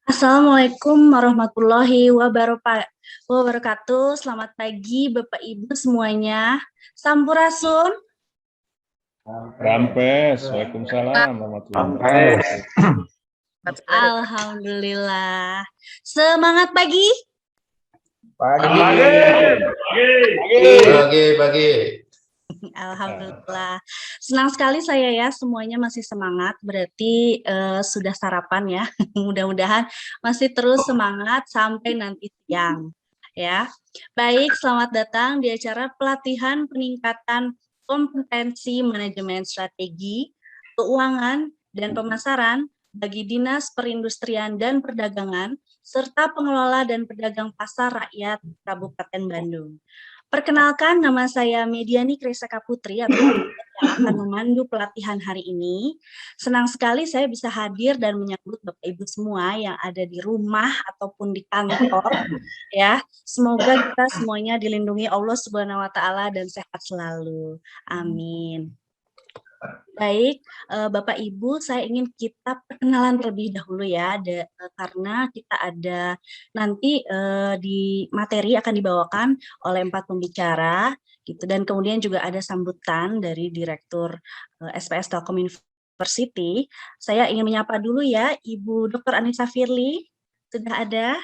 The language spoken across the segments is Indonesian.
Assalamualaikum warahmatullahi wabarakatuh. Selamat pagi Bapak Ibu semuanya. Sampurasun. Rampes, Waalaikumsalam warahmatullahi Rampes. wabarakatuh. Alhamdulillah. Semangat pagi. Pagi. Alhamdulillah. Senang sekali saya ya, semuanya masih semangat. Berarti sudah sarapan ya. Mudah-mudahan masih terus semangat sampai nanti siang. Ya. Baik, selamat datang di acara pelatihan peningkatan kompetensi manajemen strategi, keuangan, dan pemasaran bagi Dinas Perindustrian dan Perdagangan, serta pengelola dan pedagang pasar rakyat Kabupaten Bandung. Perkenalkan, nama saya Mediani Kresaka Putri atau yang akan memandu pelatihan hari ini. Senang sekali saya bisa hadir dan menyambut Bapak Ibu semua yang ada di rumah ataupun di kantor. Ya, semoga kita semuanya dilindungi Allah Subhanahu wa taala dan sehat selalu. Amin. Baik, Bapak Ibu, saya ingin kita perkenalan terlebih dahulu ya, karena kita ada nanti di materi akan dibawakan oleh 4 pembicara, gitu, dan kemudian juga ada sambutan dari Direktur SPS Telkom University. Saya ingin menyapa dulu ya, Ibu Dr. Anissa Firly, sudah ada?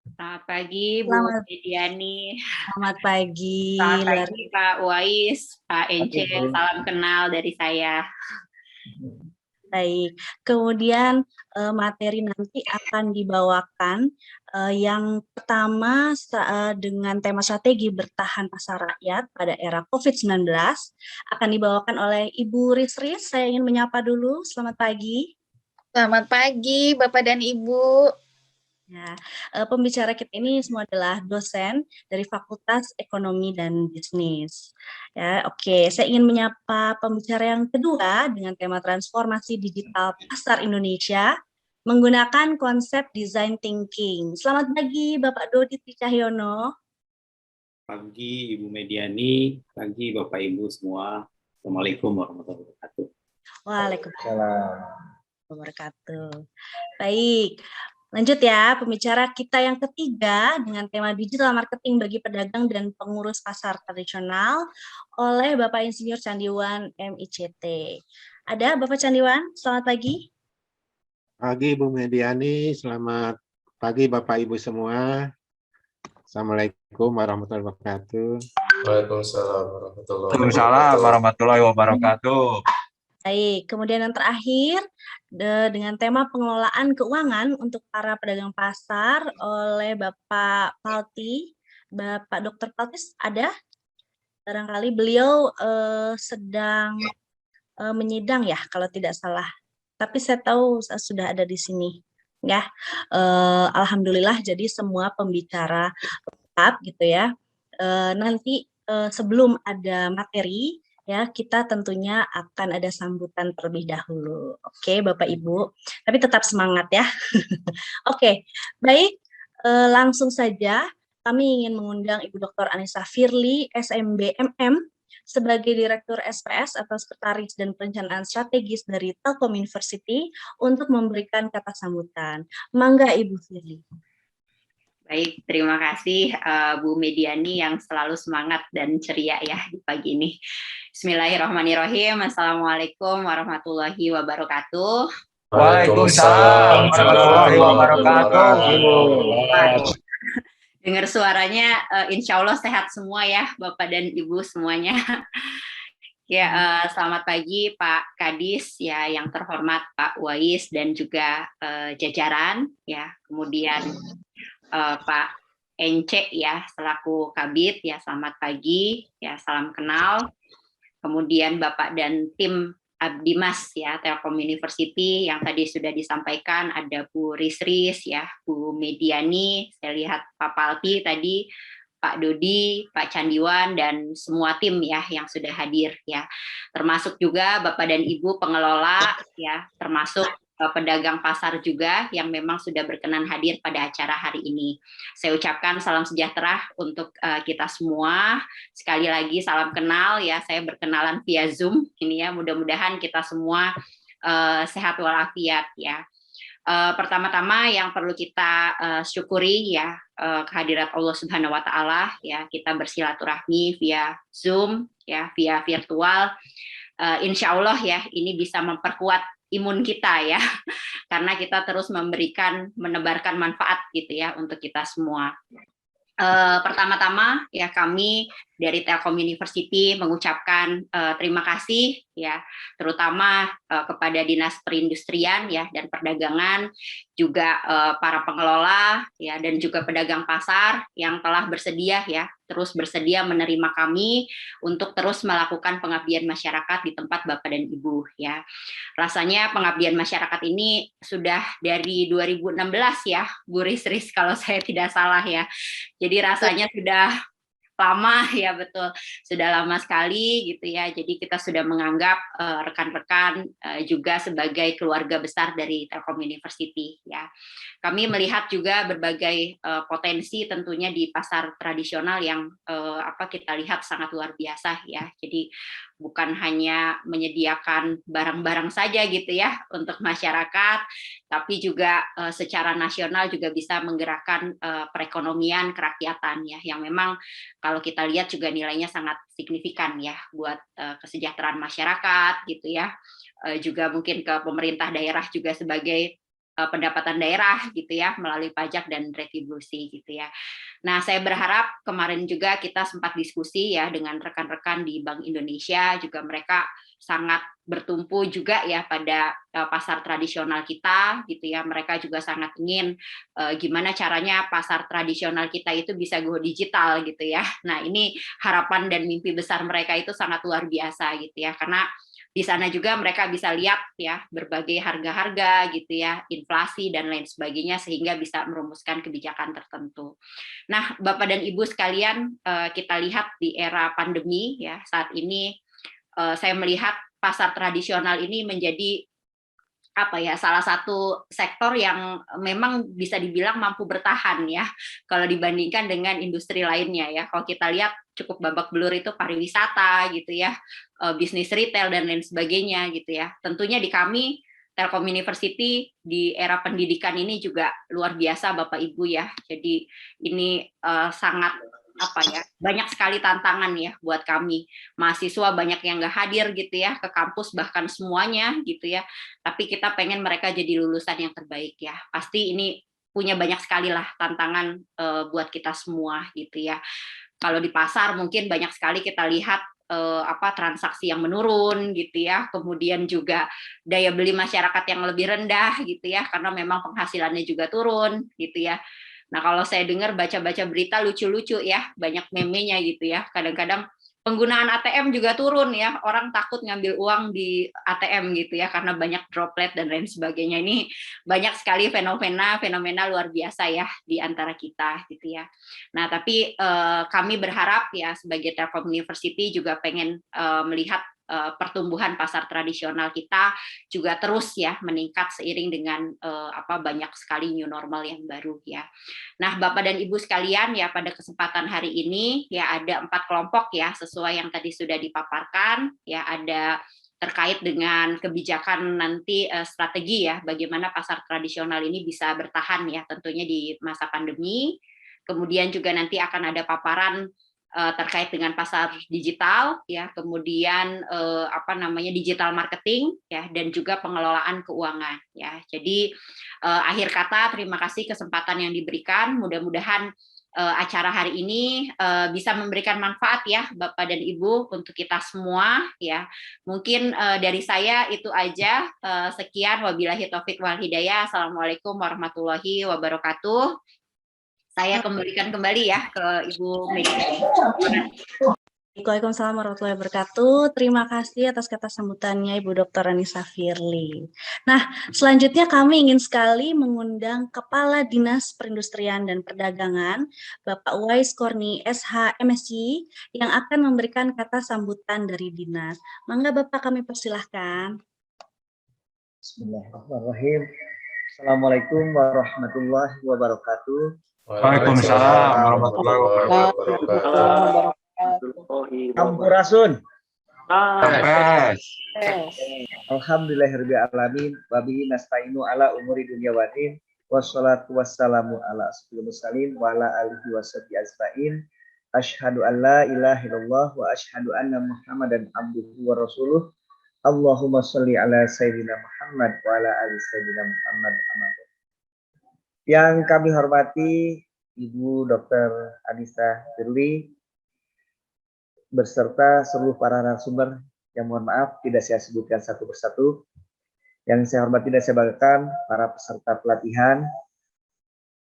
Selamat pagi, Bu Mediani. Selamat pagi. Selamat pagi, Pak Uwais, Pak Ence, salam kenal dari saya. Baik, kemudian materi nanti akan dibawakan yang pertama dengan tema strategi bertahan pasar rakyat pada era COVID-19 akan dibawakan oleh Ibu Risris. Saya ingin menyapa dulu, selamat pagi. Selamat pagi, Bapak dan Ibu. Ya, pembicara kita ini semua adalah dosen dari Fakultas Ekonomi dan Bisnis. Ya, oke, saya ingin menyapa pembicara yang kedua dengan tema transformasi digital pasar Indonesia menggunakan konsep design thinking. Selamat pagi, Bapak Dodi Cahyono. Pagi Ibu Mediani, pagi Bapak Ibu semua. Assalamualaikum warahmatullahi wabarakatuh. Waalaikumsalam warahmatullahi wabarakatuh. Baik. Lanjut ya, pembicara kita yang ketiga dengan tema digital marketing bagi pedagang dan pengurus pasar tradisional oleh Bapak Insinyur Candiwan MICT. Ada Bapak Candiwan, selamat pagi. Pagi Bu Mediani, selamat pagi Bapak Ibu semua. Assalamualaikum warahmatullahi wabarakatuh. Waalaikumsalam warahmatullahi wabarakatuh. Baik, kemudian yang terakhir dengan tema pengelolaan keuangan untuk para pedagang pasar oleh Bapak Palti. Bapak Dr. Paltis ada? Barangkali beliau sedang menyidang ya kalau tidak salah. Tapi saya tahu sudah ada di sini. Ya, alhamdulillah jadi semua pembicara tetap gitu ya. Nanti sebelum ada materi ya, kita tentunya akan ada sambutan terlebih dahulu. Oke, Bapak Ibu. Tapi tetap semangat ya. Oke, baik. Langsung saja kami ingin mengundang Ibu Dr. Anissa Firly, SMB MM, sebagai Direktur SPS atau Sekretaris dan Perencanaan Strategis dari Telkom University untuk memberikan kata sambutan. Mangga Ibu Firly. Baik, terima kasih Bu Mediani yang selalu semangat dan ceria ya di pagi ini. Bismillahirrahmanirrahim. Assalamualaikum warahmatullahi wabarakatuh. Waalaikumsalam warahmatullahi wabarakatuh. Dengar suaranya, insya Allah sehat semua ya Bapak dan Ibu semuanya. Ya, selamat pagi Pak Kadis ya, yang terhormat Pak Uwais dan juga jajaran ya, kemudian Pak Ence ya selaku Kabid ya, selamat pagi ya, salam kenal. Kemudian Bapak dan tim Abdimas ya Telkom University yang tadi sudah disampaikan, ada Bu Risris ya, Bu Mediani, saya lihat Pak Palti tadi, Pak Dodi, Pak Candiwan, dan semua tim ya yang sudah hadir ya, termasuk juga Bapak dan Ibu pengelola ya, termasuk pedagang pasar juga yang memang sudah berkenan hadir pada acara hari ini. Saya ucapkan salam sejahtera untuk kita semua. Sekali lagi salam kenal ya, saya berkenalan via Zoom ini ya, mudah-mudahan kita semua sehat walafiat ya. Pertama-tama yang perlu kita syukuri ya kehadirat Allah Subhanahu wa taala ya, kita bersilaturahmi via Zoom ya, via virtual. Insya Allah ya ini bisa memperkuat imun kita ya, karena kita terus menebarkan manfaat gitu ya untuk kita semua. Pertama-tama ya kami dari Telkom University mengucapkan terima kasih ya, terutama kepada Dinas Perindustrian ya dan Perdagangan, juga para pengelola ya dan juga pedagang pasar yang telah terus bersedia menerima kami untuk terus melakukan pengabdian masyarakat di tempat Bapak dan Ibu ya. Rasanya pengabdian masyarakat ini sudah dari 2016 ya, Bu Risris kalau saya tidak salah ya. Jadi rasanya sudah lama ya, betul, sudah lama sekali gitu ya. Jadi kita sudah menganggap rekan-rekan juga sebagai keluarga besar dari Telkom University ya. Kami melihat juga berbagai potensi tentunya di pasar tradisional yang kita lihat sangat luar biasa ya. Jadi bukan hanya menyediakan barang-barang saja gitu ya untuk masyarakat, tapi juga secara nasional juga bisa menggerakkan perekonomian kerakyatan ya, yang memang kalau kita lihat juga nilainya sangat signifikan ya buat kesejahteraan masyarakat gitu ya, juga mungkin ke pemerintah daerah juga sebagai pendapatan daerah gitu ya melalui pajak dan retribusi gitu ya. Nah, saya berharap kemarin juga kita sempat diskusi ya dengan rekan-rekan di Bank Indonesia, juga mereka sangat bertumpu juga ya pada pasar tradisional kita gitu ya. Mereka juga sangat ingin gimana caranya pasar tradisional kita itu bisa go digital gitu ya. Nah, ini harapan dan mimpi besar mereka itu sangat luar biasa gitu ya, karena di sana juga mereka bisa lihat ya berbagai harga-harga gitu ya, inflasi dan lain sebagainya, sehingga bisa merumuskan kebijakan tertentu. Nah, Bapak dan Ibu sekalian, kita lihat di era pandemi ya saat ini, saya melihat pasar tradisional ini menjadi salah satu sektor yang memang bisa dibilang mampu bertahan ya kalau dibandingkan dengan industri lainnya ya. Kalau kita lihat cukup babak belur itu pariwisata gitu ya, bisnis retail dan lain sebagainya gitu ya. Tentunya di kami Telkom University di era pendidikan ini juga luar biasa Bapak Ibu ya. Jadi ini sangat banyak sekali tantangan ya buat kami. Mahasiswa banyak yang nggak hadir gitu ya ke kampus, bahkan semuanya gitu ya. Tapi kita pengen mereka jadi lulusan yang terbaik ya. Pasti ini punya banyak sekali lah tantangan buat kita semua gitu ya. Kalau di pasar mungkin banyak sekali kita lihat transaksi yang menurun gitu ya, kemudian juga daya beli masyarakat yang lebih rendah gitu ya, karena memang penghasilannya juga turun gitu ya. Nah, kalau saya dengar baca-baca berita lucu-lucu ya, banyak meme-nya gitu ya. Kadang-kadang penggunaan ATM juga turun ya, orang takut ngambil uang di ATM gitu ya, karena banyak droplet dan lain sebagainya. Ini banyak sekali fenomena luar biasa ya di antara kita gitu ya. Nah, tapi kami berharap ya sebagai Telkom University juga pengen melihat pertumbuhan pasar tradisional kita juga terus ya meningkat seiring dengan banyak sekali new normal yang baru ya. Nah, Bapak dan Ibu sekalian ya, pada kesempatan hari ini ya ada 4 kelompok ya sesuai yang tadi sudah dipaparkan ya, ada terkait dengan kebijakan nanti strategi ya bagaimana pasar tradisional ini bisa bertahan ya tentunya di masa pandemi. Kemudian juga nanti akan ada paparan terkait dengan pasar digital ya, kemudian digital marketing ya, dan juga pengelolaan keuangan ya. Jadi akhir kata terima kasih kesempatan yang diberikan, mudah-mudahan acara hari ini bisa memberikan manfaat ya Bapak dan Ibu untuk kita semua ya. Mungkin dari saya itu aja, sekian, wabillahi taufik wal hidayah. Assalamualaikum warahmatullahi wabarakatuh. Saya kembalikan kembali ya ke Ibu Megi. Waalaikumsalam warahmatullahi wabarakatuh. Terima kasih atas kata sambutannya Ibu Dr. Anissa Firly. Nah, selanjutnya kami ingin sekali mengundang Kepala Dinas Perindustrian dan Perdagangan, Bapak Uwais Korni, SH, MSc, yang akan memberikan kata sambutan dari Dinas. Mangga Bapak kami persilahkan. Bismillahirrahmanirrahim. Assalamualaikum warahmatullahi wabarakatuh. Waalaikumsalam warahmatullahi wabarakatuh. Sampurasun. Pes. Alhamdulillahirabbil alamin wa bihi nasta'inu ala umuri dunya wa din. Wassalatu wassalamu ala asyrofil mursalin wa ala alihi washabihi ajmain. Asyhadu an la ilaha illallah wa asyhadu anna Muhammadan abduhu wa rasuluh. Allahumma sholli ala sayyidina Muhammad wa ala ali sayyidina Muhammad. Yang kami hormati Ibu Dr. Anissa Firly beserta seluruh para narasumber yang mohon maaf tidak saya sebutkan satu persatu. Yang saya hormati dan saya banggakan para peserta pelatihan.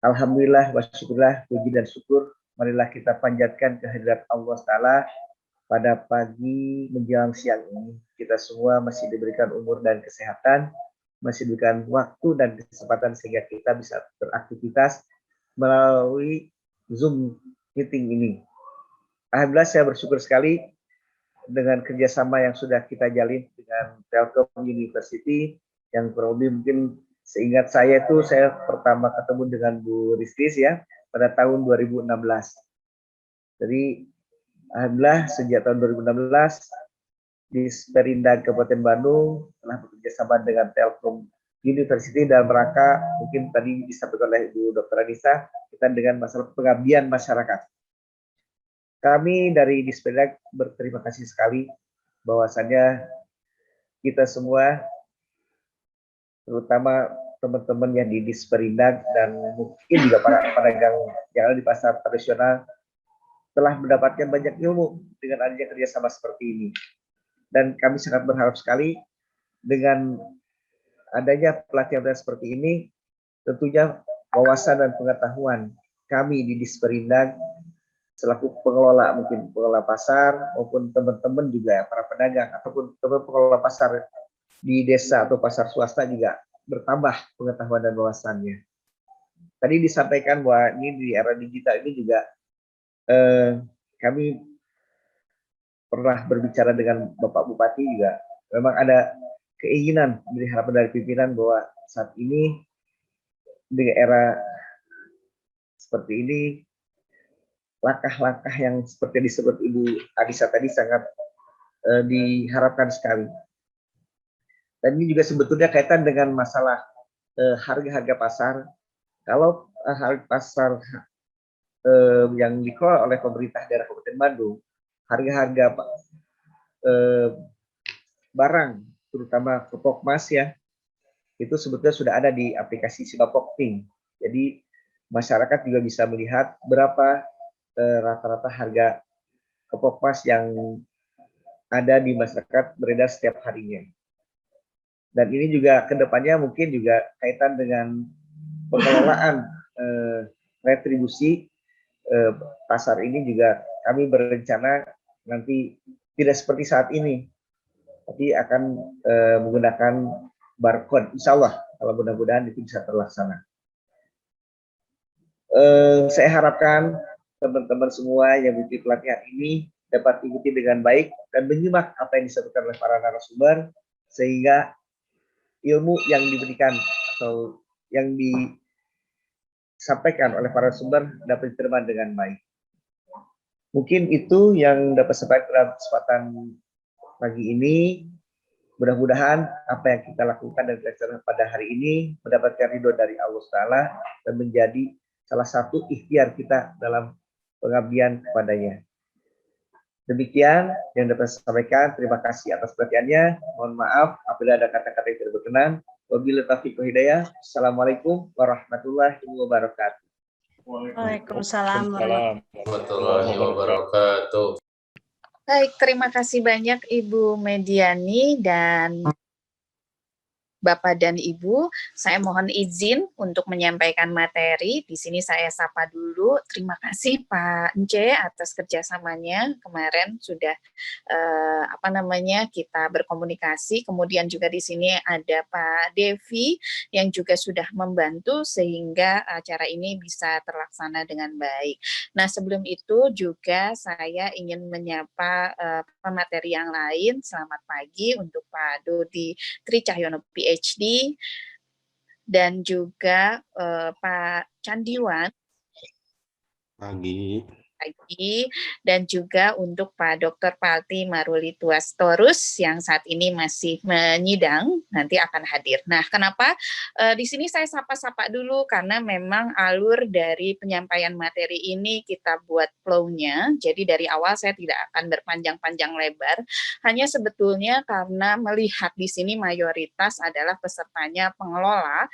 Alhamdulillah wa syukurlah, puji dan syukur marilah kita panjatkan kehadirat Allah Ta'ala pada pagi menjelang siang ini. Kita semua masih diberikan umur dan kesehatan, masih diberikan waktu dan kesempatan sehingga kita bisa beraktivitas melalui Zoom meeting ini. Alhamdulillah saya bersyukur sekali dengan kerjasama yang sudah kita jalin dengan Telkom University yang kurang lebih mungkin seingat saya itu saya pertama ketemu dengan Bu Rizkis ya pada tahun 2016. Jadi alhamdulillah sejak tahun 2016 di Perindag Kabupaten Bandung telah bekerjasama dengan Telkom University dalam rangka mungkin tadi disampaikan oleh Ibu Dr. Anissa kita dengan masalah pengabdian masyarakat. Kami dari Disperindag berterima kasih sekali bahwasannya kita semua, terutama teman-teman yang di Disperindag dan mungkin juga para pedagang yang ada di pasar tradisional, telah mendapatkan banyak ilmu dengan adanya kerjasama seperti ini. Dan kami sangat berharap sekali dengan adanya pelatihan seperti ini, tentunya wawasan dan pengetahuan kami di Disperindag selaku pengelola, mungkin pengelola pasar maupun teman-teman juga para pedagang ataupun teman pengelola pasar di desa atau pasar swasta juga bertambah pengetahuan dan wawasannya. Tadi disampaikan bahwa ini di era digital ini juga kami pernah berbicara dengan Bapak Bupati juga memang ada keinginan dari harapan dari pimpinan bahwa saat ini di era seperti ini langkah-langkah yang seperti disebut Ibu Adisa tadi sangat diharapkan sekali. Dan ini juga sebetulnya kaitan dengan masalah harga-harga pasar. Kalau harga pasar yang dikelola oleh pemerintah daerah Kabupaten Bandung, harga-harga barang, terutama Kopokmas ya, itu sebetulnya sudah ada di aplikasi Sibapokting. Jadi masyarakat juga bisa melihat berapa rata-rata harga Kopokmas yang ada di masyarakat beredar setiap harinya. Dan ini juga kedepannya mungkin juga kaitan dengan pengelolaan retribusi pasar ini juga kami berencana nanti tidak seperti saat ini, tapi akan menggunakan barcode. Insya Allah kalau mudah-mudahan itu bisa terlaksana. Saya harapkan teman-teman semua yang mengikuti pelatihan ini dapat ikuti dengan baik dan menyimak apa yang disampaikan oleh para narasumber sehingga ilmu yang diberikan atau yang disampaikan oleh para narasumber dapat diterima dengan baik. Mungkin itu yang dapat saya sampaikan dalam kesempatan pagi ini. Mudah-mudahan apa yang kita lakukan dan kita pada hari ini mendapatkan ridho dari Allah Ta'ala dan menjadi salah satu ikhtiar kita dalam pengabdian kepadanya. Demikian yang dapat saya sampaikan. Terima kasih atas perhatiannya. Mohon maaf apabila ada kata-kata yang tidak berkenan. Wabillahi taufiq wal hidayah. Assalamualaikum warahmatullahi wabarakatuh. Waalaikumsalam Warahmatullahi wabarakatuh. Baik, terima kasih banyak Ibu Mediani dan Bapak dan Ibu, saya mohon izin untuk menyampaikan materi. Di sini saya sapa dulu. Terima kasih Pak Ence atas kerjasamanya. Kemarin sudah kita berkomunikasi. Kemudian juga di sini ada Pak Devi yang juga sudah membantu sehingga acara ini bisa terlaksana dengan baik. Nah, sebelum itu juga saya ingin menyapa pemateri yang lain. Selamat pagi untuk Pak Dodi Tri Cahyono PhD dan juga Pak Candiwan. Pagi. pagi, dan juga untuk Pak Dr. Palti Maruli Tuastorus yang saat ini masih menyidang, nanti akan hadir. Nah, kenapa di sini saya sapa-sapa dulu karena memang alur dari penyampaian materi ini kita buat flow-nya. Jadi dari awal saya tidak akan berpanjang-panjang lebar, hanya sebetulnya karena melihat di sini mayoritas adalah pesertanya pengelola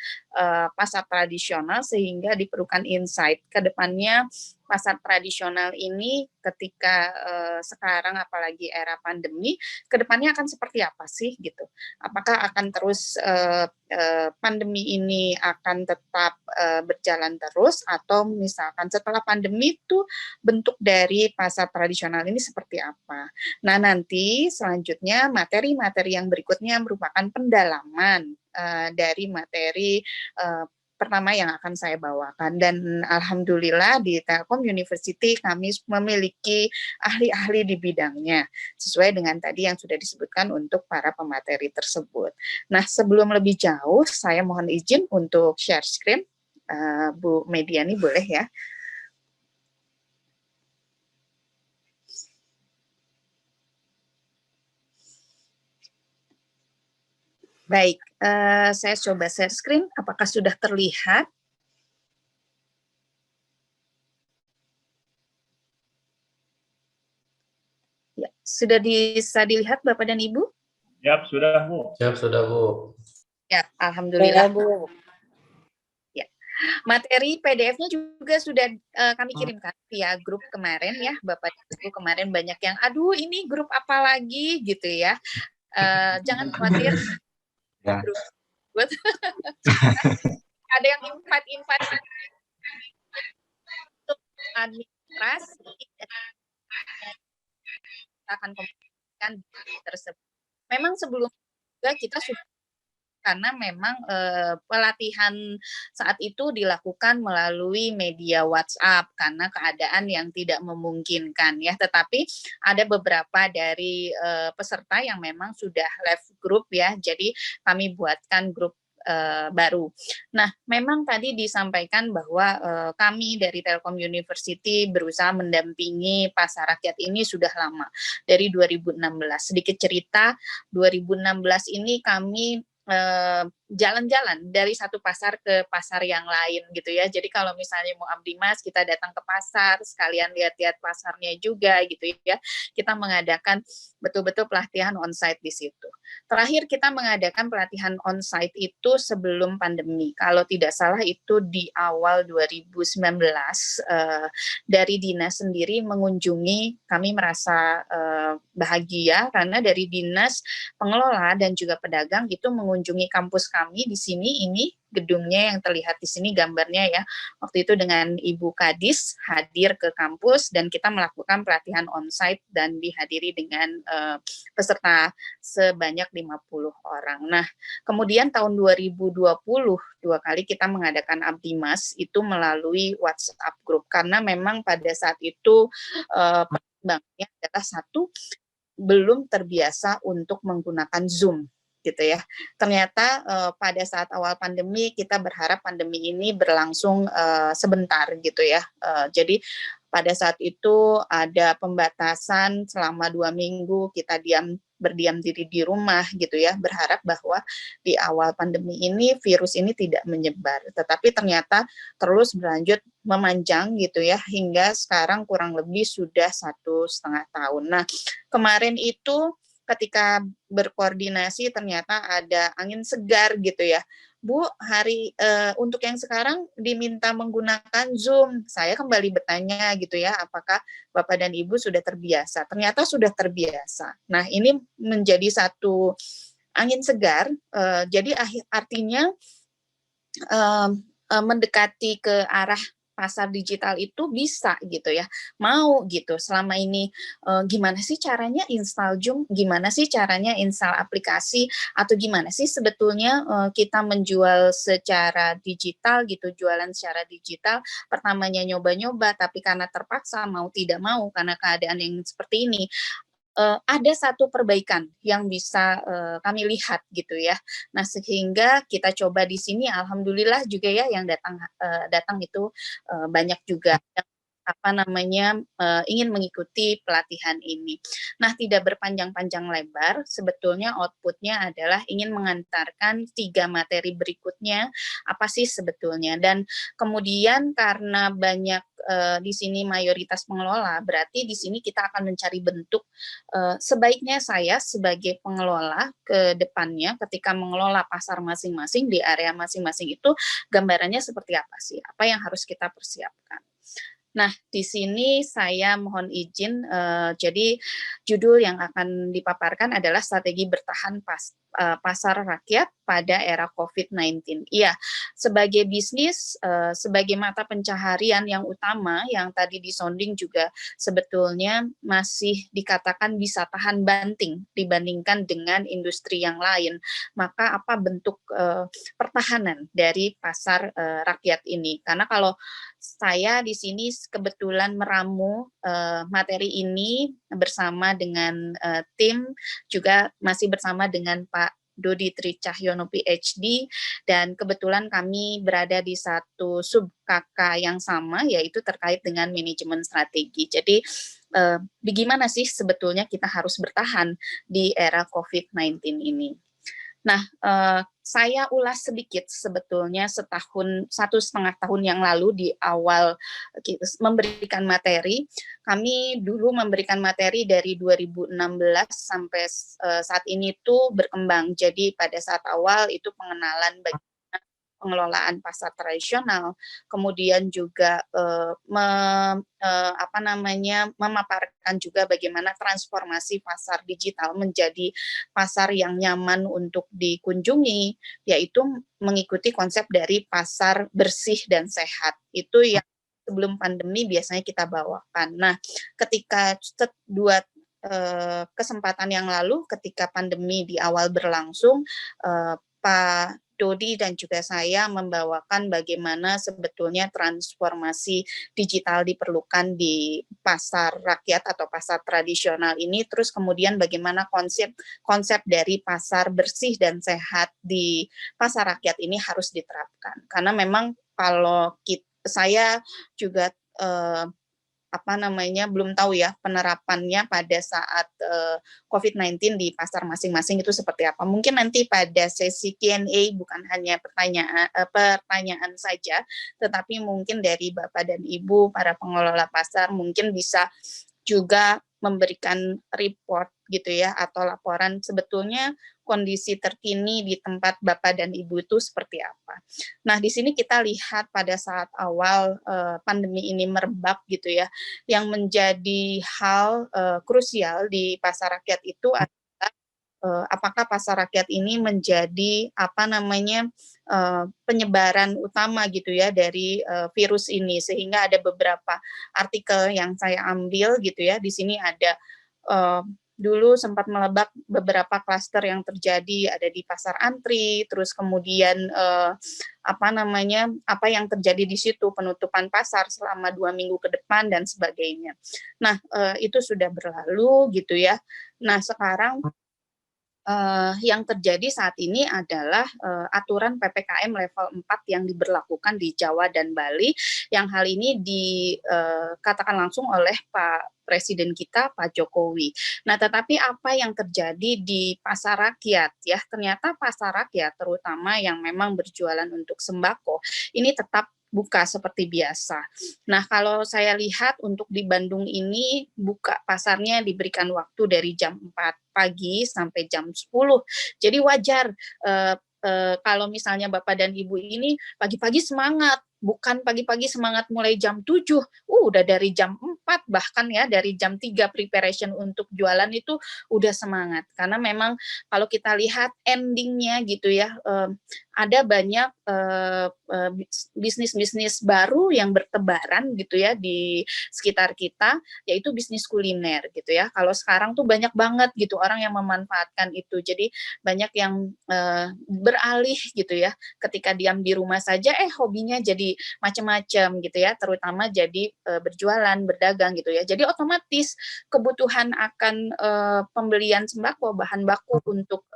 pasar tradisional sehingga diperlukan insight ke depannya. Pasar tradisional ini ketika sekarang apalagi era pandemi, kedepannya akan seperti apa sih gitu? Apakah akan terus pandemi ini akan tetap berjalan terus atau misalkan setelah pandemi itu bentuk dari pasar tradisional ini seperti apa? Nah nanti selanjutnya materi-materi yang berikutnya merupakan pendalaman dari materi pertama yang akan saya bawakan, dan alhamdulillah di Telkom University kami memiliki ahli-ahli di bidangnya sesuai dengan tadi yang sudah disebutkan untuk para pemateri tersebut. Nah, sebelum lebih jauh saya mohon izin untuk share screen. Bu Mediani boleh ya? Baik, saya coba share screen. Apakah sudah terlihat? Ya, sudah bisa dilihat Bapak dan Ibu? Siap, sudah Bu. Siap, sudah Bu. Ya, alhamdulillah. Ya, materi PDF-nya juga sudah kami kirimkan via grup kemarin ya, Bapak dan Ibu. Kemarin banyak yang, aduh ini grup apa lagi gitu ya. Jangan khawatir. Ya. Ada yang invite untuk administrasi, kita akan komunikasikan tersebut. Memang sebelumnya kita sudah, karena memang pelatihan saat itu dilakukan melalui media WhatsApp karena keadaan yang tidak memungkinkan ya. Tetapi ada beberapa dari peserta yang memang sudah live group ya. Jadi kami buatkan grup baru. Nah, memang tadi disampaikan bahwa kami dari Telkom University berusaha mendampingi pasar rakyat ini sudah lama, dari 2016. Sedikit cerita, 2016 ini kami jalan-jalan dari satu pasar ke pasar yang lain gitu ya. Jadi kalau misalnya mau Abdi Mas, kita datang ke pasar, sekalian lihat-lihat pasarnya juga gitu ya. Kita mengadakan betul-betul pelatihan onsite di situ. Terakhir kita mengadakan pelatihan onsite itu sebelum pandemi. Kalau tidak salah itu di awal 2019 dari dinas sendiri mengunjungi, kami merasa bahagia karena dari dinas pengelola dan juga pedagang itu mengunjungi kampus kami di sini. Ini gedungnya yang terlihat di sini gambarnya ya. Waktu itu dengan Ibu Kadis hadir ke kampus dan kita melakukan pelatihan onsite dan dihadiri dengan peserta sebanyak 50 orang. Nah, kemudian tahun 2020 dua kali kita mengadakan Abdi Mas itu melalui WhatsApp group karena memang pada saat itu pertimbangannya adalah satu, belum terbiasa untuk menggunakan Zoom gitu ya. Ternyata pada saat awal pandemi kita berharap pandemi ini berlangsung sebentar gitu ya. Jadi pada saat itu ada pembatasan selama 2 minggu kita berdiam diri di rumah gitu ya, berharap bahwa di awal pandemi ini virus ini tidak menyebar, tetapi ternyata terus berlanjut memanjang gitu ya, hingga sekarang kurang lebih sudah 1,5 tahun. Nah, kemarin itu ketika berkoordinasi ternyata ada angin segar gitu ya. Bu, untuk yang sekarang diminta menggunakan Zoom. Saya kembali bertanya gitu ya, apakah Bapak dan Ibu sudah terbiasa? Ternyata sudah terbiasa. Nah, ini menjadi satu angin segar. Jadi artinya mendekati ke arah pasar digital itu bisa gitu ya, mau gitu. Selama ini gimana sih caranya install Zoom, gimana sih caranya install aplikasi, atau gimana sih sebetulnya kita menjual secara digital gitu, jualan secara digital. Pertamanya nyoba-nyoba, tapi karena terpaksa mau tidak mau karena keadaan yang seperti ini, ada satu perbaikan yang bisa kami lihat gitu ya. Nah, sehingga kita coba di sini, alhamdulillah juga ya yang datang itu banyak juga yang ingin mengikuti pelatihan ini. Nah, tidak berpanjang-panjang lebar, sebetulnya outputnya adalah ingin mengantarkan 3 materi berikutnya, apa sih sebetulnya. Dan kemudian karena banyak di sini mayoritas pengelola, berarti di sini kita akan mencari bentuk sebaiknya saya sebagai pengelola ke depannya ketika mengelola pasar masing-masing di area masing-masing itu gambarannya seperti apa sih? Apa yang harus kita persiapkan? Nah, di sini saya mohon izin, jadi judul yang akan dipaparkan adalah strategi bertahan pasar rakyat pada era COVID-19. Iya, sebagai bisnis, sebagai mata pencaharian yang utama, yang tadi disonding juga sebetulnya masih dikatakan bisa tahan banting dibandingkan dengan industri yang lain. Maka apa bentuk pertahanan dari pasar rakyat ini? Karena kalau saya di sini kebetulan meramu materi ini bersama dengan tim, juga masih bersama dengan Pak Dodi Tri Cahyono PhD, dan kebetulan kami berada di satu sub KK yang sama, yaitu terkait dengan manajemen strategi. Jadi bagaimana sih sebetulnya kita harus bertahan di era COVID-19 ini? Nah, saya ulas sedikit sebetulnya 1,5 tahun yang lalu di awal memberikan materi. Kami dulu memberikan materi dari 2016 sampai saat ini tuh berkembang. Jadi pada saat awal itu pengenalan bagaimana pengelolaan pasar tradisional, kemudian juga memaparkan juga bagaimana transformasi pasar digital menjadi pasar yang nyaman untuk dikunjungi, yaitu mengikuti konsep dari pasar bersih dan sehat. Itu yang sebelum pandemi biasanya kita bawakan. Nah, ketika dua kesempatan yang lalu, ketika pandemi di awal berlangsung, Pak Dodi dan juga saya membawakan bagaimana sebetulnya transformasi digital diperlukan di pasar rakyat atau pasar tradisional ini, terus kemudian bagaimana konsep dari pasar bersih dan sehat di pasar rakyat ini harus diterapkan. Karena memang kalau saya juga belum tahu ya penerapannya pada saat COVID-19 di pasar masing-masing itu seperti apa. Mungkin nanti pada sesi Q&A bukan hanya pertanyaan saja, tetapi mungkin dari Bapak dan Ibu para pengelola pasar mungkin bisa juga memberikan report gitu ya, atau laporan sebetulnya kondisi terkini di tempat Bapak dan Ibu itu seperti apa. Nah, di sini kita lihat pada saat awal pandemi ini merebak gitu ya, yang menjadi hal krusial di pasar rakyat itu adalah apakah pasar rakyat ini menjadi penyebaran utama gitu ya dari virus ini, sehingga ada beberapa artikel yang saya ambil gitu ya. Di sini ada dulu sempat melebak beberapa klaster yang terjadi ada di pasar antri, terus kemudian apa yang terjadi di situ, penutupan pasar selama 2 minggu ke depan dan sebagainya. Nah, itu sudah berlalu gitu ya. Nah, sekarang yang terjadi saat ini adalah aturan PPKM level 4 yang diberlakukan di Jawa dan Bali, yang hal ini dikatakan langsung oleh Pak Presiden kita, Pak Jokowi. Nah, tetapi apa yang terjadi di pasar rakyat ya, ternyata pasar rakyat terutama yang memang berjualan untuk sembako, ini tetap buka seperti biasa. Nah, kalau saya lihat untuk di Bandung ini buka pasarnya diberikan waktu dari jam 4 pagi sampai jam 10. Jadi wajar kalau misalnya Bapak dan Ibu ini pagi-pagi semangat, bukan pagi-pagi semangat mulai jam 7, udah dari jam 4 bahkan ya, dari jam 3 preparation untuk jualan itu udah semangat. Karena memang kalau kita lihat endingnya gitu ya, ada banyak bisnis-bisnis baru yang bertebaran gitu ya di sekitar kita, yaitu bisnis kuliner gitu ya. Kalau sekarang tuh banyak banget gitu orang yang memanfaatkan itu. Jadi banyak yang beralih gitu ya, ketika diam di rumah saja hobinya jadi macam-macam gitu ya, terutama jadi berjualan, berdagang pedagang gitu ya. Jadi otomatis kebutuhan akan pembelian sembako, bahan baku untuk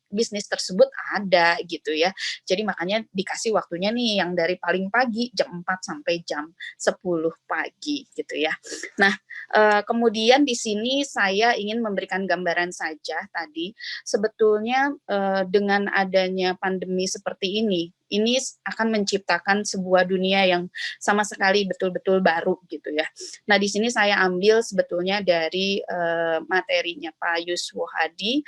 bisnis tersebut ada gitu ya. Jadi makanya dikasih waktunya nih yang dari paling pagi jam 4 sampai jam 10 pagi gitu ya. Nah, kemudian di sini saya ingin memberikan gambaran saja tadi, sebetulnya dengan adanya pandemi seperti ini akan menciptakan sebuah dunia yang sama sekali betul-betul baru gitu ya. Nah, di sini saya ambil sebetulnya dari materinya Pak Yuswo Hadi,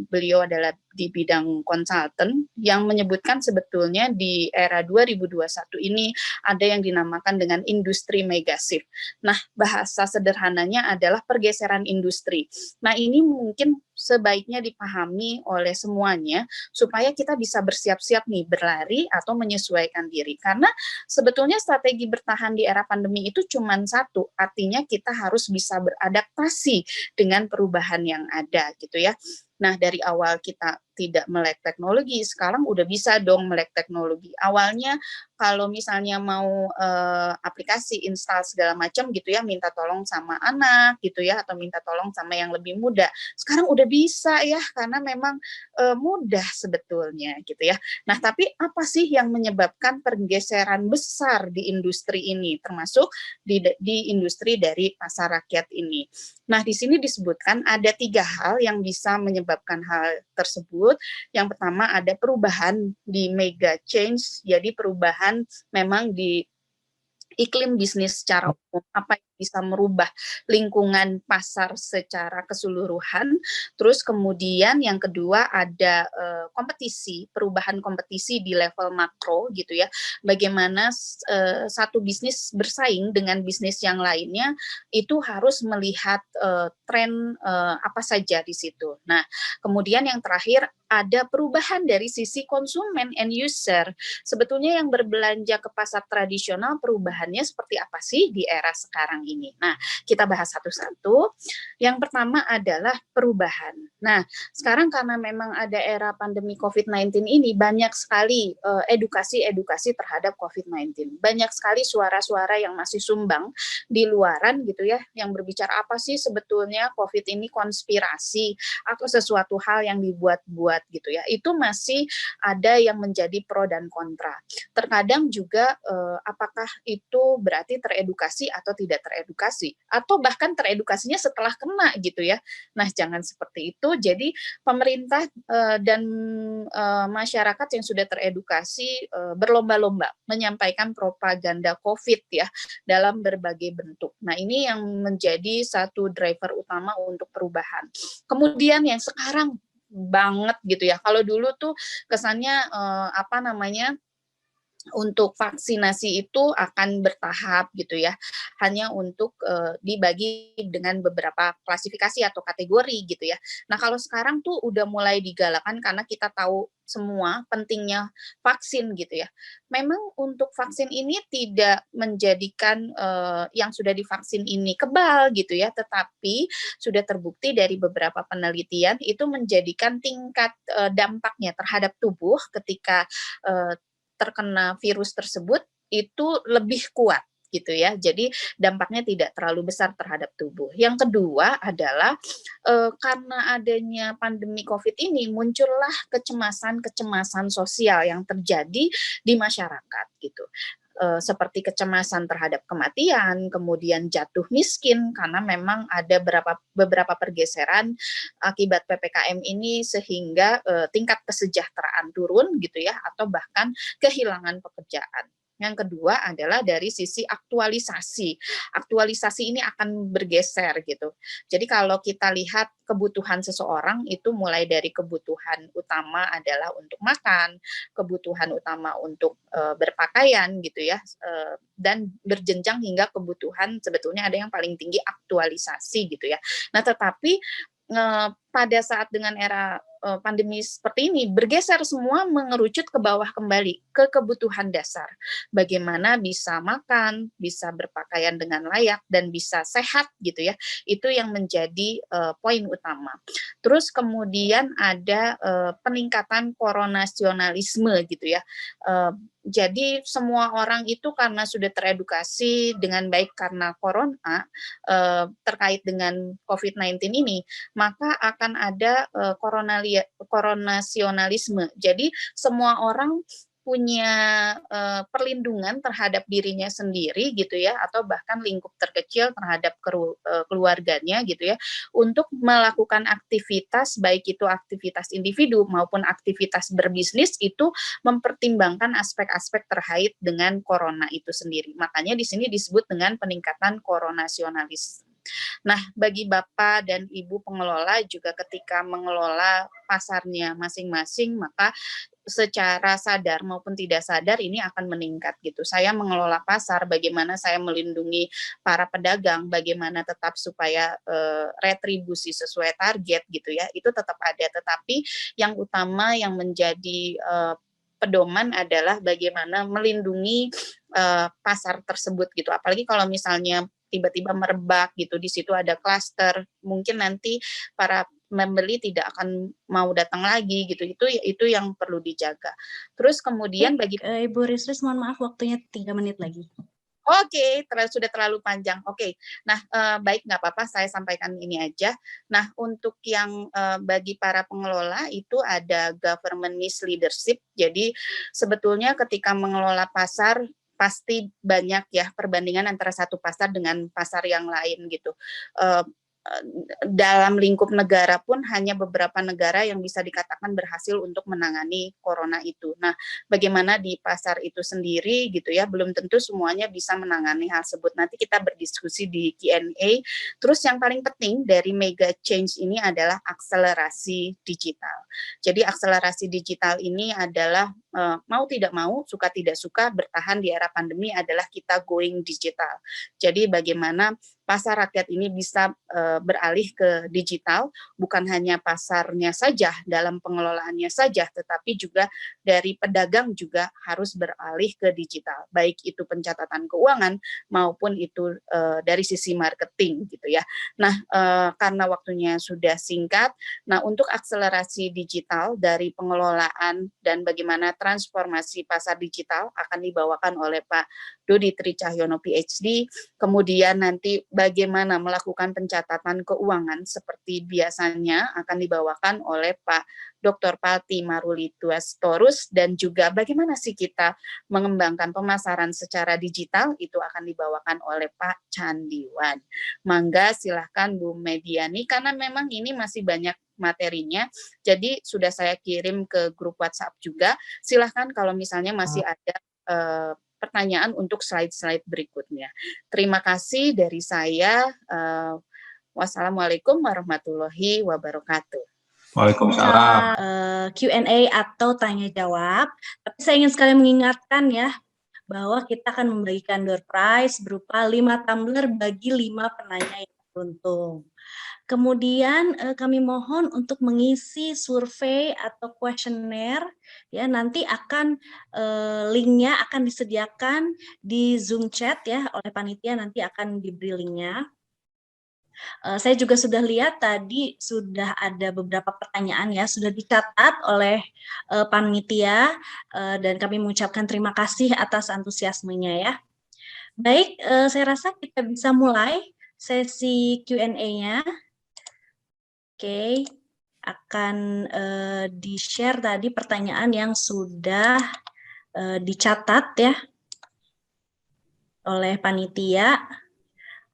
beliau adalah di bidang konsultan yang menyebutkan sebetulnya di era 2021 ini ada yang dinamakan dengan industri megashift. Nah, bahasa sederhananya adalah pergeseran industri. Nah, ini mungkin sebaiknya dipahami oleh semuanya supaya kita bisa bersiap-siap nih berlari atau menyesuaikan diri. Karena sebetulnya strategi bertahan di era pandemi itu cuma satu, artinya kita harus bisa beradaptasi dengan perubahan yang ada gitu ya. Nah, dari awal kita tidak melek teknologi, sekarang udah bisa dong melek teknologi. Awalnya kalau misalnya mau aplikasi install segala macam gitu ya, minta tolong sama anak gitu ya, atau minta tolong sama yang lebih muda. Sekarang udah bisa ya, karena memang mudah sebetulnya gitu ya. Nah, tapi apa sih yang menyebabkan pergeseran besar di industri ini, termasuk di industri dari pasar rakyat ini? Nah, di sini disebutkan ada 3 hal yang bisa menyebabkan hal tersebut. Yang pertama ada perubahan di mega change, jadi perubahan memang di iklim bisnis secara umum, apa yang bisa merubah lingkungan pasar secara keseluruhan. Terus kemudian yang kedua ada kompetisi, perubahan kompetisi di level makro gitu ya. Bagaimana satu bisnis bersaing dengan bisnis yang lainnya itu harus melihat tren apa saja di situ. Nah, kemudian yang terakhir ada perubahan dari sisi konsumen end user. Sebetulnya yang berbelanja ke pasar tradisional perubahannya seperti apa sih di era sekarang ini? Nah, kita bahas satu-satu. Yang pertama adalah perubahan. Nah, sekarang karena memang ada era pandemi COVID-19 ini, banyak sekali edukasi-edukasi terhadap COVID-19. Banyak sekali suara-suara yang masih sumbang di luaran gitu ya, yang berbicara apa sih sebetulnya COVID ini konspirasi atau sesuatu hal yang dibuat-buat gitu ya. Itu masih ada yang menjadi pro dan kontra. Terkadang juga apakah itu berarti teredukasi atau tidak teredukasi, atau bahkan teredukasinya setelah kena gitu ya. Nah, jangan seperti itu. Jadi pemerintah dan masyarakat yang sudah teredukasi berlomba-lomba menyampaikan propaganda COVID ya dalam berbagai bentuk. Nah, ini yang menjadi satu driver utama untuk perubahan. Kemudian yang sekarang banget gitu ya. Kalau dulu tuh kesannya untuk vaksinasi itu akan bertahap gitu ya, hanya untuk dibagi dengan beberapa klasifikasi atau kategori gitu ya. Nah, kalau sekarang tuh udah mulai digalakan karena kita tahu semua pentingnya vaksin gitu ya. Memang untuk vaksin ini tidak menjadikan yang sudah divaksin ini kebal gitu ya, tetapi sudah terbukti dari beberapa penelitian itu menjadikan tingkat dampaknya terhadap tubuh ketika terkena virus tersebut itu lebih kuat gitu ya. Jadi dampaknya tidak terlalu besar terhadap tubuh. Yang kedua adalah karena adanya pandemi COVID ini muncullah kecemasan-kecemasan sosial yang terjadi di masyarakat gitu. Seperti kecemasan terhadap kematian, kemudian jatuh miskin karena memang ada beberapa pergeseran akibat PPKM ini sehingga tingkat kesejahteraan turun gitu ya, atau bahkan kehilangan pekerjaan. Yang kedua adalah dari sisi aktualisasi. Aktualisasi ini akan bergeser gitu. Jadi kalau kita lihat kebutuhan seseorang itu mulai dari kebutuhan utama adalah untuk makan, kebutuhan utama untuk berpakaian gitu ya, dan berjenjang hingga kebutuhan sebetulnya ada yang paling tinggi aktualisasi gitu ya. Nah, tetapi pada saat dengan era pandemi seperti ini bergeser semua mengerucut ke bawah kembali ke kebutuhan dasar. Bagaimana bisa makan, bisa berpakaian dengan layak dan bisa sehat gitu ya. Itu yang menjadi poin utama. Terus kemudian ada peningkatan koronasionalisme gitu ya. Jadi semua orang itu karena sudah teredukasi dengan baik karena corona terkait dengan COVID-19 ini, maka akan ada koronasionalisme. Jadi semua orang punya perlindungan terhadap dirinya sendiri gitu ya, atau bahkan lingkup terkecil terhadap keluarganya gitu ya, untuk melakukan aktivitas, baik itu aktivitas individu maupun aktivitas berbisnis, itu mempertimbangkan aspek-aspek terkait dengan corona itu sendiri. Makanya di sini disebut dengan peningkatan koronasionalis. Nah, bagi Bapak dan Ibu pengelola juga ketika mengelola pasarnya masing-masing, maka secara sadar maupun tidak sadar ini akan meningkat gitu. Saya mengelola pasar, bagaimana saya melindungi para pedagang, bagaimana tetap supaya retribusi sesuai target gitu ya, itu tetap ada. Tetapi yang utama yang menjadi pedoman adalah bagaimana melindungi pasar tersebut gitu. Apalagi kalau misalnya tiba-tiba merebak gitu, di situ ada klaster, mungkin nanti para membeli tidak akan mau datang lagi gitu. Itu yang perlu dijaga. Terus kemudian bagi Ibu Risris, mohon maaf waktunya 3 menit lagi. Oke, sudah terlalu panjang. Oke, nah baik, nggak apa-apa, saya sampaikan ini aja. Nah, untuk yang bagi para pengelola itu ada government misleadership. Jadi sebetulnya ketika mengelola pasar pasti banyak ya perbandingan antara satu pasar dengan pasar yang lain gitu. Dalam lingkup negara pun hanya beberapa negara yang bisa dikatakan berhasil untuk menangani corona itu. Nah, bagaimana di pasar itu sendiri gitu ya, belum tentu semuanya bisa menangani hal tersebut. Nanti kita berdiskusi di Q&A. Terus yang paling penting dari mega change ini adalah akselerasi digital. Jadi akselerasi digital ini adalah mau tidak mau, suka tidak suka, bertahan di era pandemi adalah kita going digital. Jadi bagaimana pasar rakyat ini bisa beralih ke digital, bukan hanya pasarnya saja, dalam pengelolaannya saja, tetapi juga dari pedagang juga harus beralih ke digital, baik itu pencatatan keuangan maupun itu dari sisi marketing gitu ya. Nah, karena waktunya sudah singkat, nah untuk akselerasi digital dari pengelolaan dan bagaimana transformasi pasar digital akan dibawakan oleh Pak Dodi Tri Cahyono PhD, kemudian nanti bagaimana melakukan pencatatan keuangan seperti biasanya akan dibawakan oleh Pak Dr. Palti Maruli Tuastorus, dan juga bagaimana sih kita mengembangkan pemasaran secara digital itu akan dibawakan oleh Pak Candiwan. Mangga silahkan Bu Mediani, karena memang ini masih banyak materinya, jadi sudah saya kirim ke grup WhatsApp juga. Silahkan kalau misalnya masih ada pertanyaan untuk slide-slide berikutnya. Terima kasih dari saya. Wassalamualaikum warahmatullahi wabarakatuh. Waalaikumsalam. Q&A atau tanya jawab. Tapi saya ingin sekali mengingatkan ya, bahwa kita akan membagikan door prize berupa 5 tumbler bagi 5 penanya yang beruntung. Kemudian kami mohon untuk mengisi survei atau kuesioner ya, nanti akan linknya akan disediakan di Zoom chat ya oleh panitia, nanti akan diberi linknya. Saya juga sudah lihat tadi sudah ada beberapa pertanyaan ya, sudah dicatat oleh panitia dan kami mengucapkan terima kasih atas antusiasmenya ya. Baik, saya rasa kita bisa mulai sesi Q&A-nya. Oke, akan di-share tadi pertanyaan yang sudah dicatat ya oleh panitia.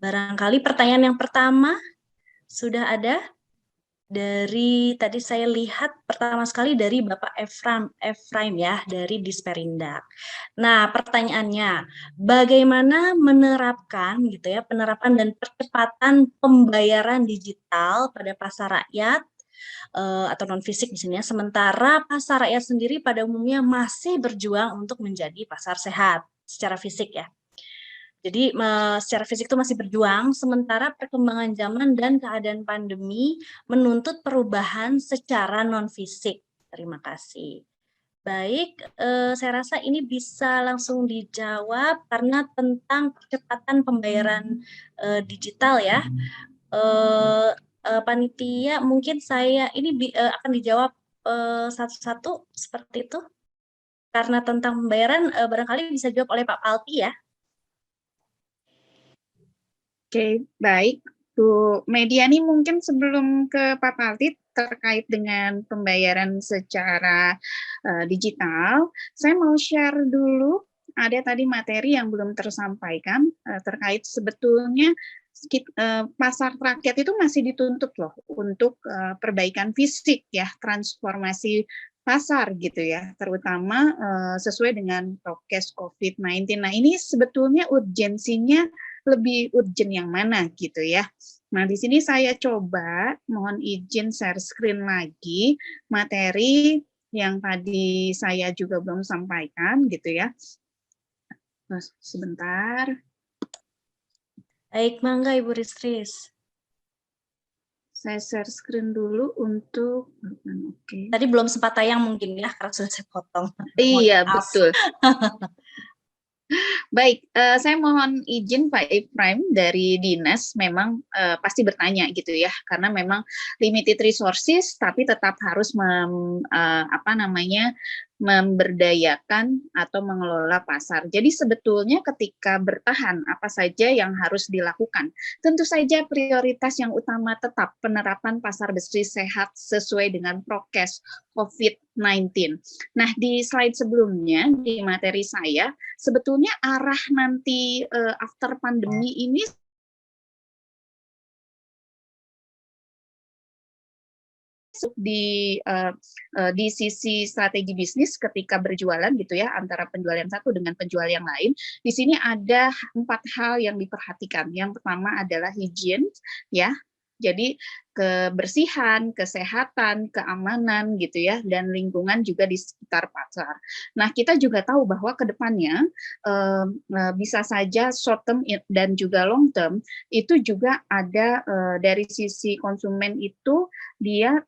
Barangkali pertanyaan yang pertama sudah ada dari, tadi saya lihat pertama sekali dari Bapak Efraim ya, dari Disperindak. Nah, pertanyaannya, bagaimana menerapkan gitu ya, penerapan dan percepatan pembayaran digital pada pasar rakyat atau non fisik di sini ya, sementara pasar rakyat sendiri pada umumnya masih berjuang untuk menjadi pasar sehat secara fisik ya. Jadi secara fisik itu masih berjuang, sementara perkembangan zaman dan keadaan pandemi menuntut perubahan secara non fisik. Terima kasih. Baik, saya rasa ini bisa langsung dijawab karena tentang percepatan pembayaran digital ya. Panitia mungkin saya ini akan dijawab satu-satu seperti itu. karena tentang pembayaran barangkali bisa dijawab oleh Pak Palti ya. Oke, baik. Bu Mediani, mungkin sebelum ke Pak Palti terkait dengan pembayaran secara digital, saya mau share dulu, ada tadi materi yang belum tersampaikan terkait sebetulnya pasar rakyat itu masih dituntut loh untuk perbaikan fisik ya, transformasi pasar gitu ya, terutama sesuai dengan prokes COVID-19. Nah, ini sebetulnya urgensinya lebih urgent yang mana gitu ya. Nah, di sini saya coba mohon izin share screen lagi materi yang tadi saya juga belum sampaikan gitu ya. Sebentar. Baik, mangga Ibu Ristris. Saya share screen dulu untuk oke. Tadi belum sempat tayang mungkin ya, karena sudah saya potong. Iya, betul. Baik, saya mohon izin Pak Ibrahim dari Dinas, memang pasti bertanya gitu ya, karena memang limited resources, tapi tetap harus memberdayakan atau mengelola pasar. Jadi sebetulnya ketika bertahan, apa saja yang harus dilakukan? Tentu saja prioritas yang utama tetap penerapan pasar bersih sehat sesuai dengan prokes COVID-19. Nah, di slide sebelumnya, di materi saya, sebetulnya arah nanti after pandemi ini di sisi strategi bisnis ketika berjualan gitu ya, antara penjual yang satu dengan penjual yang lain. Di sini ada 4 hal yang diperhatikan. Yang pertama adalah hygiene ya. Jadi kebersihan, kesehatan, keamanan gitu ya, dan lingkungan juga di sekitar pasar. Nah, kita juga tahu bahwa ke depannya bisa saja short term dan juga long term itu juga ada dari sisi konsumen itu dia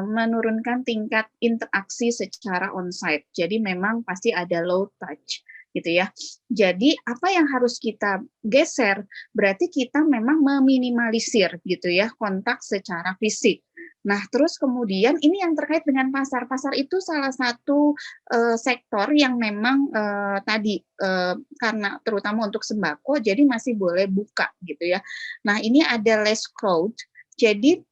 menurunkan tingkat interaksi secara onsite. Jadi memang pasti ada low touch gitu ya. Jadi apa yang harus kita geser? Berarti kita memang meminimalisir gitu ya kontak secara fisik. Nah, terus kemudian ini yang terkait dengan pasar. Pasar itu salah satu sektor yang memang tadi karena terutama untuk sembako jadi masih boleh buka gitu ya. Nah, ini ada less crowd. Jadi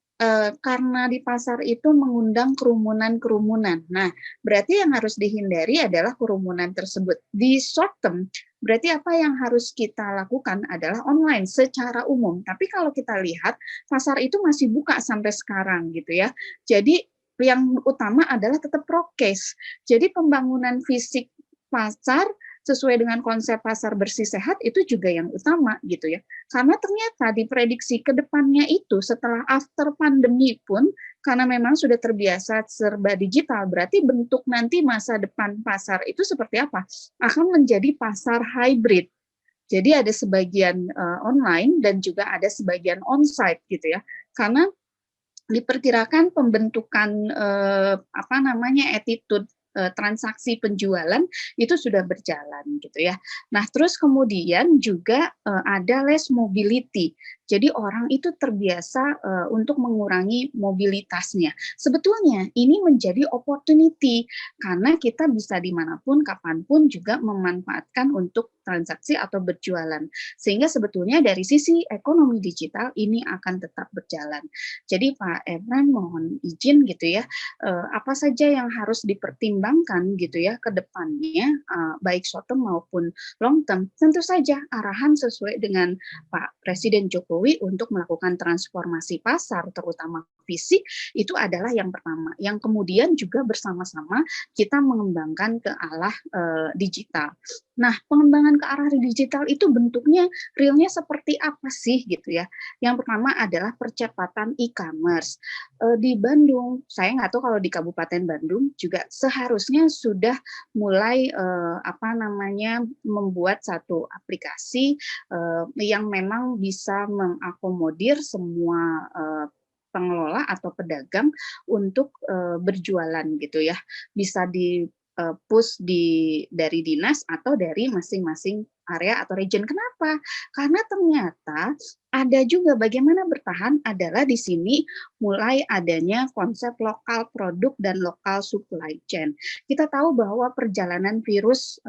karena di pasar itu mengundang kerumunan-kerumunan. Nah, berarti yang harus dihindari adalah kerumunan tersebut. Di short term, berarti apa yang harus kita lakukan adalah online secara umum. Tapi kalau kita lihat, pasar itu masih buka sampai sekarang gitu ya. Jadi yang utama adalah tetap prokes. Jadi pembangunan fisik pasar sesuai dengan konsep pasar bersih sehat itu juga yang utama gitu ya. Karena ternyata diprediksi ke depannya itu setelah after pandemi pun karena memang sudah terbiasa serba digital, berarti bentuk nanti masa depan pasar itu seperti apa? Akan menjadi pasar hybrid. Jadi ada sebagian online dan juga ada sebagian onsite gitu ya. Karena diperkirakan pembentukan attitude transaksi penjualan itu sudah berjalan gitu ya. Nah, terus kemudian juga ada less mobility. Jadi orang itu terbiasa untuk mengurangi mobilitasnya. Sebetulnya ini menjadi opportunity karena kita bisa dimanapun, kapanpun juga memanfaatkan untuk transaksi atau berjualan. Sehingga sebetulnya dari sisi ekonomi digital ini akan tetap berjalan. Jadi Pak Ebran mohon izin gitu ya, apa saja yang harus dipertimbangkan gitu ya ke depannya, baik short term maupun long term. Tentu saja arahan sesuai dengan Pak Presiden Jokowi untuk melakukan transformasi pasar, terutama fisik, itu adalah yang pertama. Yang kemudian juga bersama-sama kita mengembangkan ke arah digital. Nah, pengembangan ke arah digital itu bentuknya realnya seperti apa sih gitu ya. Yang pertama adalah percepatan e-commerce. Di Bandung, saya nggak tahu kalau di Kabupaten Bandung juga seharusnya sudah mulai membuat satu aplikasi yang memang bisa mengakomodir semua pengelola atau pedagang untuk berjualan gitu ya. Bisa di push dari dinas atau dari masing-masing area atau region. Kenapa? Karena ternyata ada juga bagaimana bertahan adalah di sini mulai adanya konsep lokal produk dan lokal supply chain. Kita tahu bahwa perjalanan virus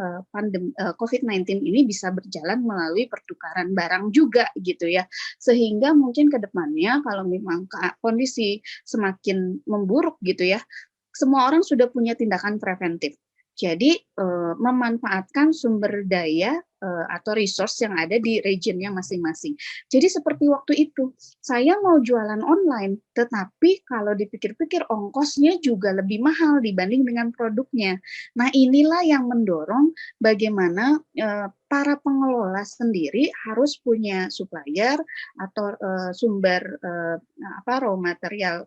COVID-19 ini bisa berjalan melalui pertukaran barang juga gitu ya. Sehingga mungkin ke depannya kalau memang kondisi semakin memburuk gitu ya, semua orang sudah punya tindakan preventif. Jadi memanfaatkan sumber daya atau resource yang ada di regionnya masing-masing. Jadi seperti waktu itu, saya mau jualan online, tetapi kalau dipikir-pikir ongkosnya juga lebih mahal dibanding dengan produknya. Nah inilah yang mendorong bagaimana para pengelola sendiri harus punya supplier atau sumber raw material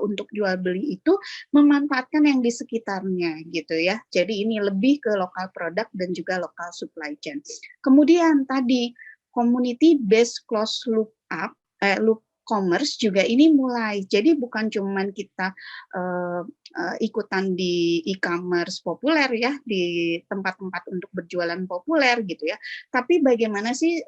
untuk jual beli itu memanfaatkan yang di sekitarnya gitu ya. Jadi ini lebih ke lokal produk dan juga lokal supply chain. Kemudian tadi community based closed loop commerce juga ini mulai. Jadi bukan cuman kita ikutan di e-commerce populer ya, di tempat-tempat untuk berjualan populer gitu ya. Tapi bagaimana sih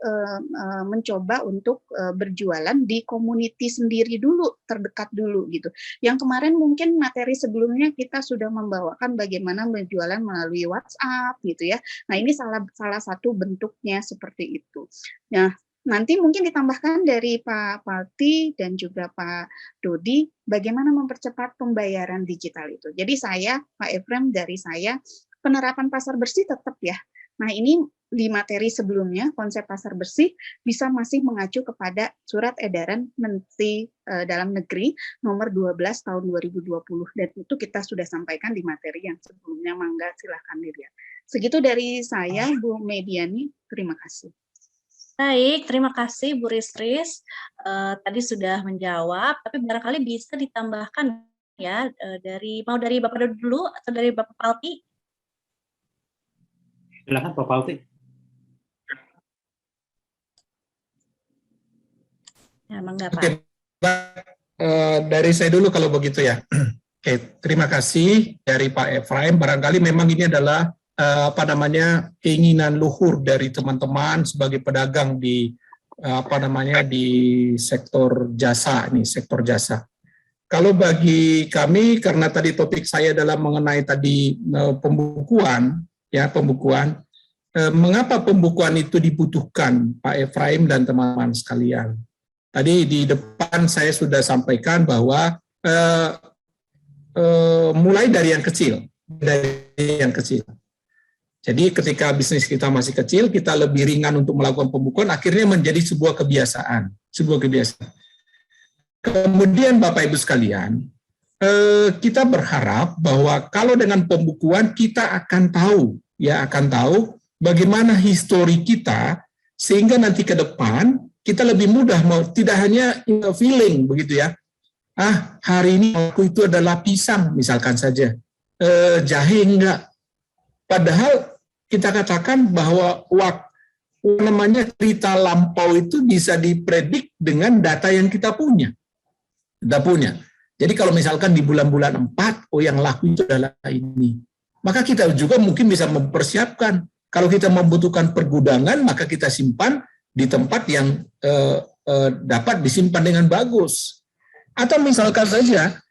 mencoba untuk berjualan di community sendiri dulu, terdekat dulu gitu. Yang kemarin mungkin materi sebelumnya kita sudah membawakan bagaimana berjualan melalui WhatsApp gitu ya. Nah, ini salah satu bentuknya seperti itu. Nah, nanti mungkin ditambahkan dari Pak Palti dan juga Pak Dodi, bagaimana mempercepat pembayaran digital itu. Jadi saya, Pak Efrem, dari saya, penerapan pasar bersih tetap ya. Nah ini di materi sebelumnya, konsep pasar bersih bisa masih mengacu kepada surat edaran Menteri Dalam Negeri nomor 12 tahun 2020. Dan itu kita sudah sampaikan di materi yang sebelumnya, mangga silahkan dilihat. Segitu dari saya, Bu Mediani, terima kasih. Baik, terima kasih Bu Risris. Tadi sudah menjawab, tapi barangkali bisa ditambahkan ya dari Bapak dulu atau dari Bapak Palti? Silakan Pak Palti. Ya, mangga Pak. Oke, dari saya dulu kalau begitu ya. Oke, terima kasih dari Pak Efraim. Barangkali memang ini adalah keinginan luhur dari teman-teman sebagai pedagang di di sektor jasa ini, sektor jasa. Kalau bagi kami, karena tadi topik saya adalah mengenai tadi pembukuan, mengapa pembukuan itu dibutuhkan, Pak Efraim dan teman-teman sekalian? Tadi di depan saya sudah sampaikan bahwa mulai dari yang kecil, Jadi ketika bisnis kita masih kecil, kita lebih ringan untuk melakukan pembukuan, akhirnya menjadi sebuah kebiasaan. Kemudian Bapak Ibu sekalian, kita berharap bahwa kalau dengan pembukuan kita akan tahu bagaimana histori kita, sehingga nanti ke depan kita lebih mudah, tidak hanya feeling begitu ya. Hari ini aku itu adalah pisang misalkan saja, jahe enggak. Padahal kita katakan bahwa cerita lampau itu bisa dipredik dengan data yang kita punya. Jadi kalau misalkan di bulan-bulan 4, yang laku itu adalah ini. Maka kita juga mungkin bisa mempersiapkan. Kalau kita membutuhkan pergudangan, maka kita simpan di tempat yang dapat disimpan dengan bagus. Atau misalkan saja,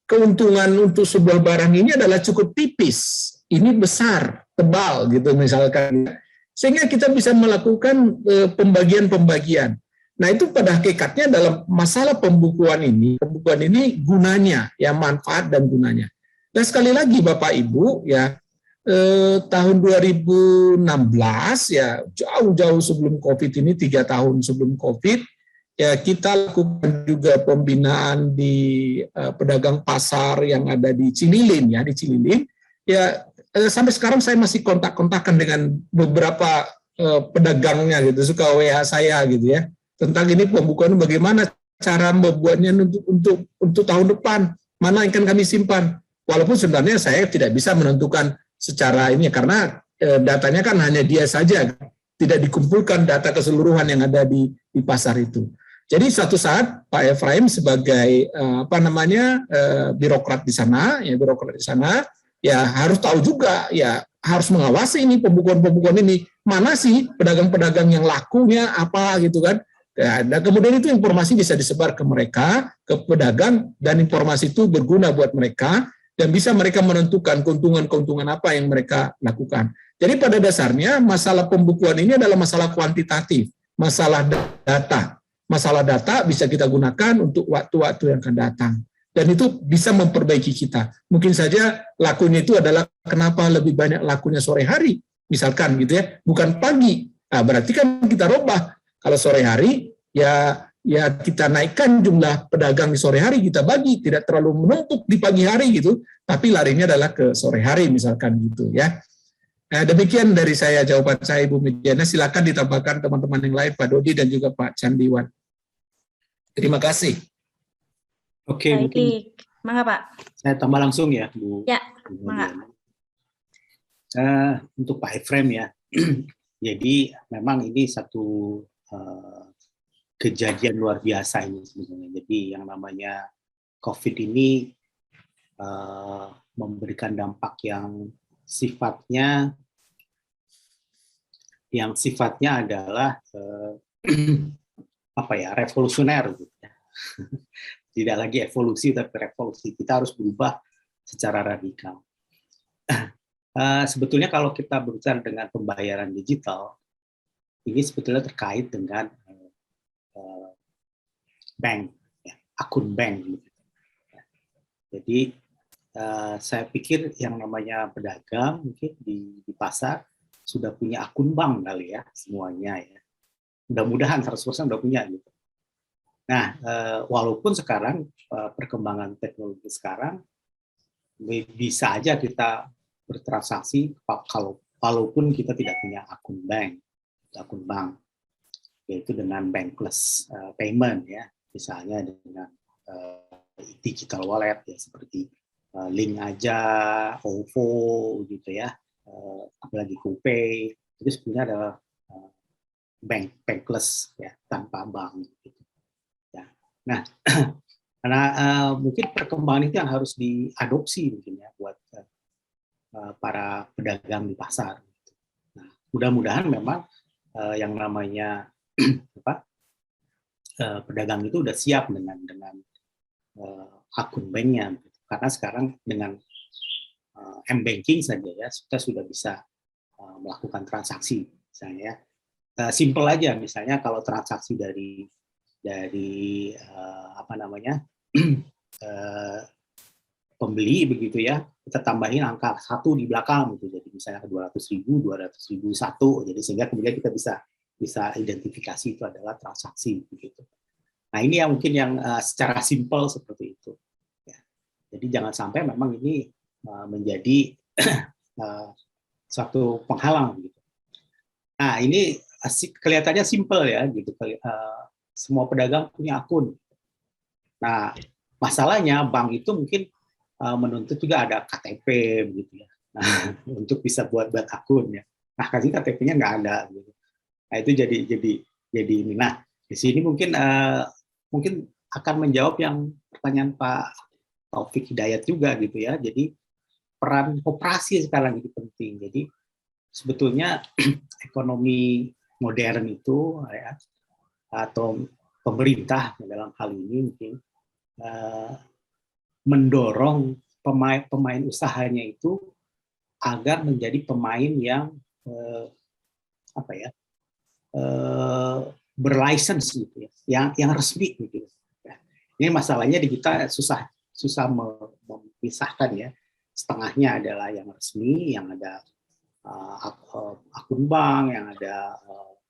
keuntungan untuk sebuah barang ini adalah cukup tipis, ini besar, tebal gitu misalkan, sehingga kita bisa melakukan pembagian. Nah itu pada hakikatnya dalam masalah pembukuan ini gunanya, ya manfaat dan gunanya. Dan sekali lagi Bapak Ibu ya, tahun 2016 ya jauh-jauh sebelum COVID ini, 3 tahun sebelum COVID, ya kita lakukan juga pembinaan di pedagang pasar yang ada di Cililin ya, sampai sekarang saya masih kontak-kontakan dengan beberapa pedagangnya gitu, suka WA saya gitu ya, tentang ini pembukuan bagaimana cara membuatnya untuk tahun depan, mana yang akan kami simpan, walaupun sebenarnya saya tidak bisa menentukan secara ini karena datanya kan hanya dia saja, tidak dikumpulkan data keseluruhan yang ada di pasar itu. Jadi suatu saat Pak Efraim sebagai birokrat di sana, ya harus tahu juga ya harus mengawasi ini pembukuan ini, mana sih pedagang-pedagang yang lakunya apa gitu kan. Ya, dan kemudian itu informasi bisa disebar ke mereka, ke pedagang, dan informasi itu berguna buat mereka, dan bisa mereka menentukan keuntungan-keuntungan apa yang mereka lakukan. Jadi pada dasarnya masalah pembukuan ini adalah masalah kuantitatif, masalah data. Masalah data bisa kita gunakan untuk waktu-waktu yang akan datang. Dan itu bisa memperbaiki kita. Mungkin saja lakunya itu adalah kenapa lebih banyak lakunya sore hari, misalkan gitu ya, bukan pagi. Nah, berarti kan kita rubah. Kalau sore hari, ya kita naikkan jumlah pedagang di sore hari, kita bagi, tidak terlalu menumpuk di pagi hari gitu, tapi larinya adalah ke sore hari misalkan gitu ya. Nah, demikian dari saya jawaban saya Ibu Mediana. Silakan ditambahkan teman-teman yang lain, Pak Dodi dan juga Pak Candiwan. Terima kasih. Oke, mungkin Baik, mangga Pak. saya tambah langsung ya, Bu. Ya, Bu mangga. Mediana. Untuk Pak Efrem ya, jadi memang ini satu kejadian luar biasa ini sebenarnya. Jadi yang namanya COVID ini memberikan dampak yang sifatnya adalah apa ya, revolusioner gitu ya. Tidak lagi evolusi tapi revolusi. Kita harus berubah secara radikal. Sebetulnya kalau kita berbicara dengan pembayaran digital, ini sebetulnya terkait dengan bank, ya, akun bank. Jadi saya pikir yang namanya pedagang mungkin di pasar sudah punya akun bank kali ya semuanya ya. Mudah-mudahan 100% sudah punya gitu. Nah, walaupun sekarang perkembangan teknologi sekarang bisa aja kita bertransaksi walaupun kita tidak punya akun bank, yaitu dengan bankless payment ya, misalnya dengan digital wallet ya seperti Link aja, OVO gitu ya, apalagi GoPay, itu sebenarnya adalah bankless ya, tanpa bank gitu. Nah, karena mungkin perkembangan itu yang harus diadopsi mungkin ya buat para pedagang di pasar. Nah, mudah-mudahan memang yang namanya pedagang itu udah siap dengan akun banknya, karena sekarang dengan m-banking saja ya kita sudah bisa melakukan transaksi, misalnya simple aja, misalnya kalau transaksi dari pembeli begitu ya, kita tambahin angka 1 di belakang gitu, jadi misalnya 200.000, 200.001, jadi sehingga kemudian kita bisa identifikasi itu adalah transaksi begitu. Nah ini yang mungkin yang secara simpel seperti itu. Ya. Jadi jangan sampai memang ini menjadi suatu penghalang gitu. Nah ini kelihatannya simpel ya gitu. Semua pedagang punya akun. Nah, masalahnya bank itu mungkin menuntut juga ada KTP begitu ya. Nah, untuk bisa buat akun ya. Nah, kasih KTP-nya nggak ada gitu. Nah, itu jadi ini. Nah, di sini mungkin akan menjawab yang pertanyaan Pak Taufik Hidayat juga gitu ya. Jadi peran koperasi sekarang itu penting. Jadi sebetulnya ekonomi modern itu ya, atau pemerintah dalam hal ini mungkin mendorong pemain usahanya itu agar menjadi pemain yang berlicense gitu ya, yang resmi gitu. Ini masalahnya di kita susah memisahkan ya. Setengahnya adalah yang resmi, yang ada akun bank, yang ada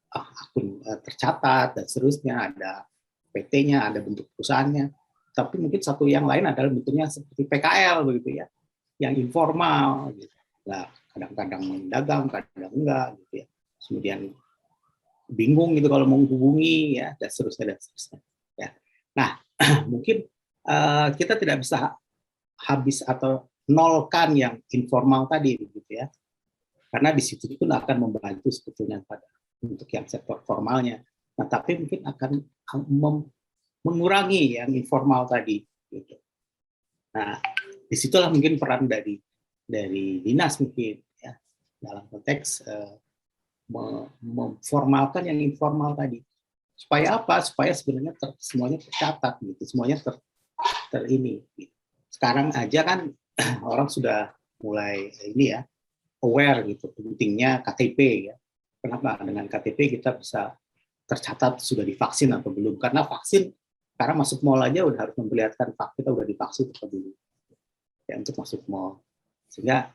akun tercatat dan seterusnya, ada PT-nya, ada bentuk perusahaannya. Tapi mungkin satu yang lain adalah bentuknya seperti PKL begitu ya, yang informal gitu. Nah, kadang-kadang mendagang, kadang enggak gitu ya. Kemudian bingung gitu kalau mau menghubungi ya, dan seterusnya. Ya. Nah, mungkin kita tidak bisa habis atau nolkan yang informal tadi begitu ya. Karena di situ itu akan membantu sebetulnya pada untuk yang sektor formalnya, nah tapi mungkin akan mengurangi yang informal tadi. Gitu. Nah, disitulah mungkin peran dari dinas mungkin, ya. dalam konteks memformalkan yang informal tadi. Supaya apa? Supaya sebenarnya semuanya tercatat gitu, semuanya ini. Gitu. Sekarang aja kan orang sudah mulai ini ya, aware gitu pentingnya KTP ya. Kenapa? Dengan KTP kita bisa tercatat sudah divaksin atau belum. Karena vaksin sekarang masuk mall aja udah harus memperlihatkan kita udah divaksin atau belum. Ya, untuk masuk mall. Sehingga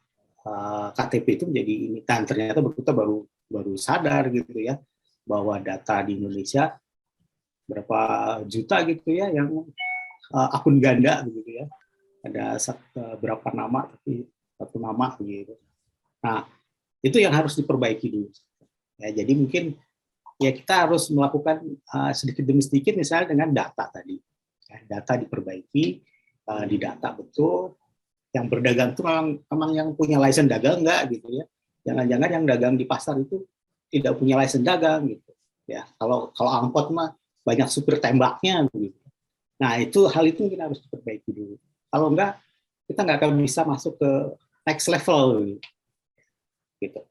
KTP itu menjadi ini. Dan ternyata kita baru sadar gitu ya bahwa data di Indonesia berapa juta gitu ya yang akun ganda gitu ya. Ada berapa nama tapi satu nama gitu. Nah, itu yang harus diperbaiki dulu. Ya, jadi mungkin ya kita harus melakukan sedikit demi sedikit misalnya dengan data tadi. Ya, data diperbaiki, didata betul. Yang berdagang itu memang yang punya license dagang enggak gitu ya. Jangan-jangan yang dagang di pasar itu tidak punya license dagang gitu. Ya, kalau angkot mah banyak supir tembaknya gitu. Nah, hal itu mungkin harus diperbaiki dulu. Kalau enggak, kita nggak akan bisa masuk ke next level gitu.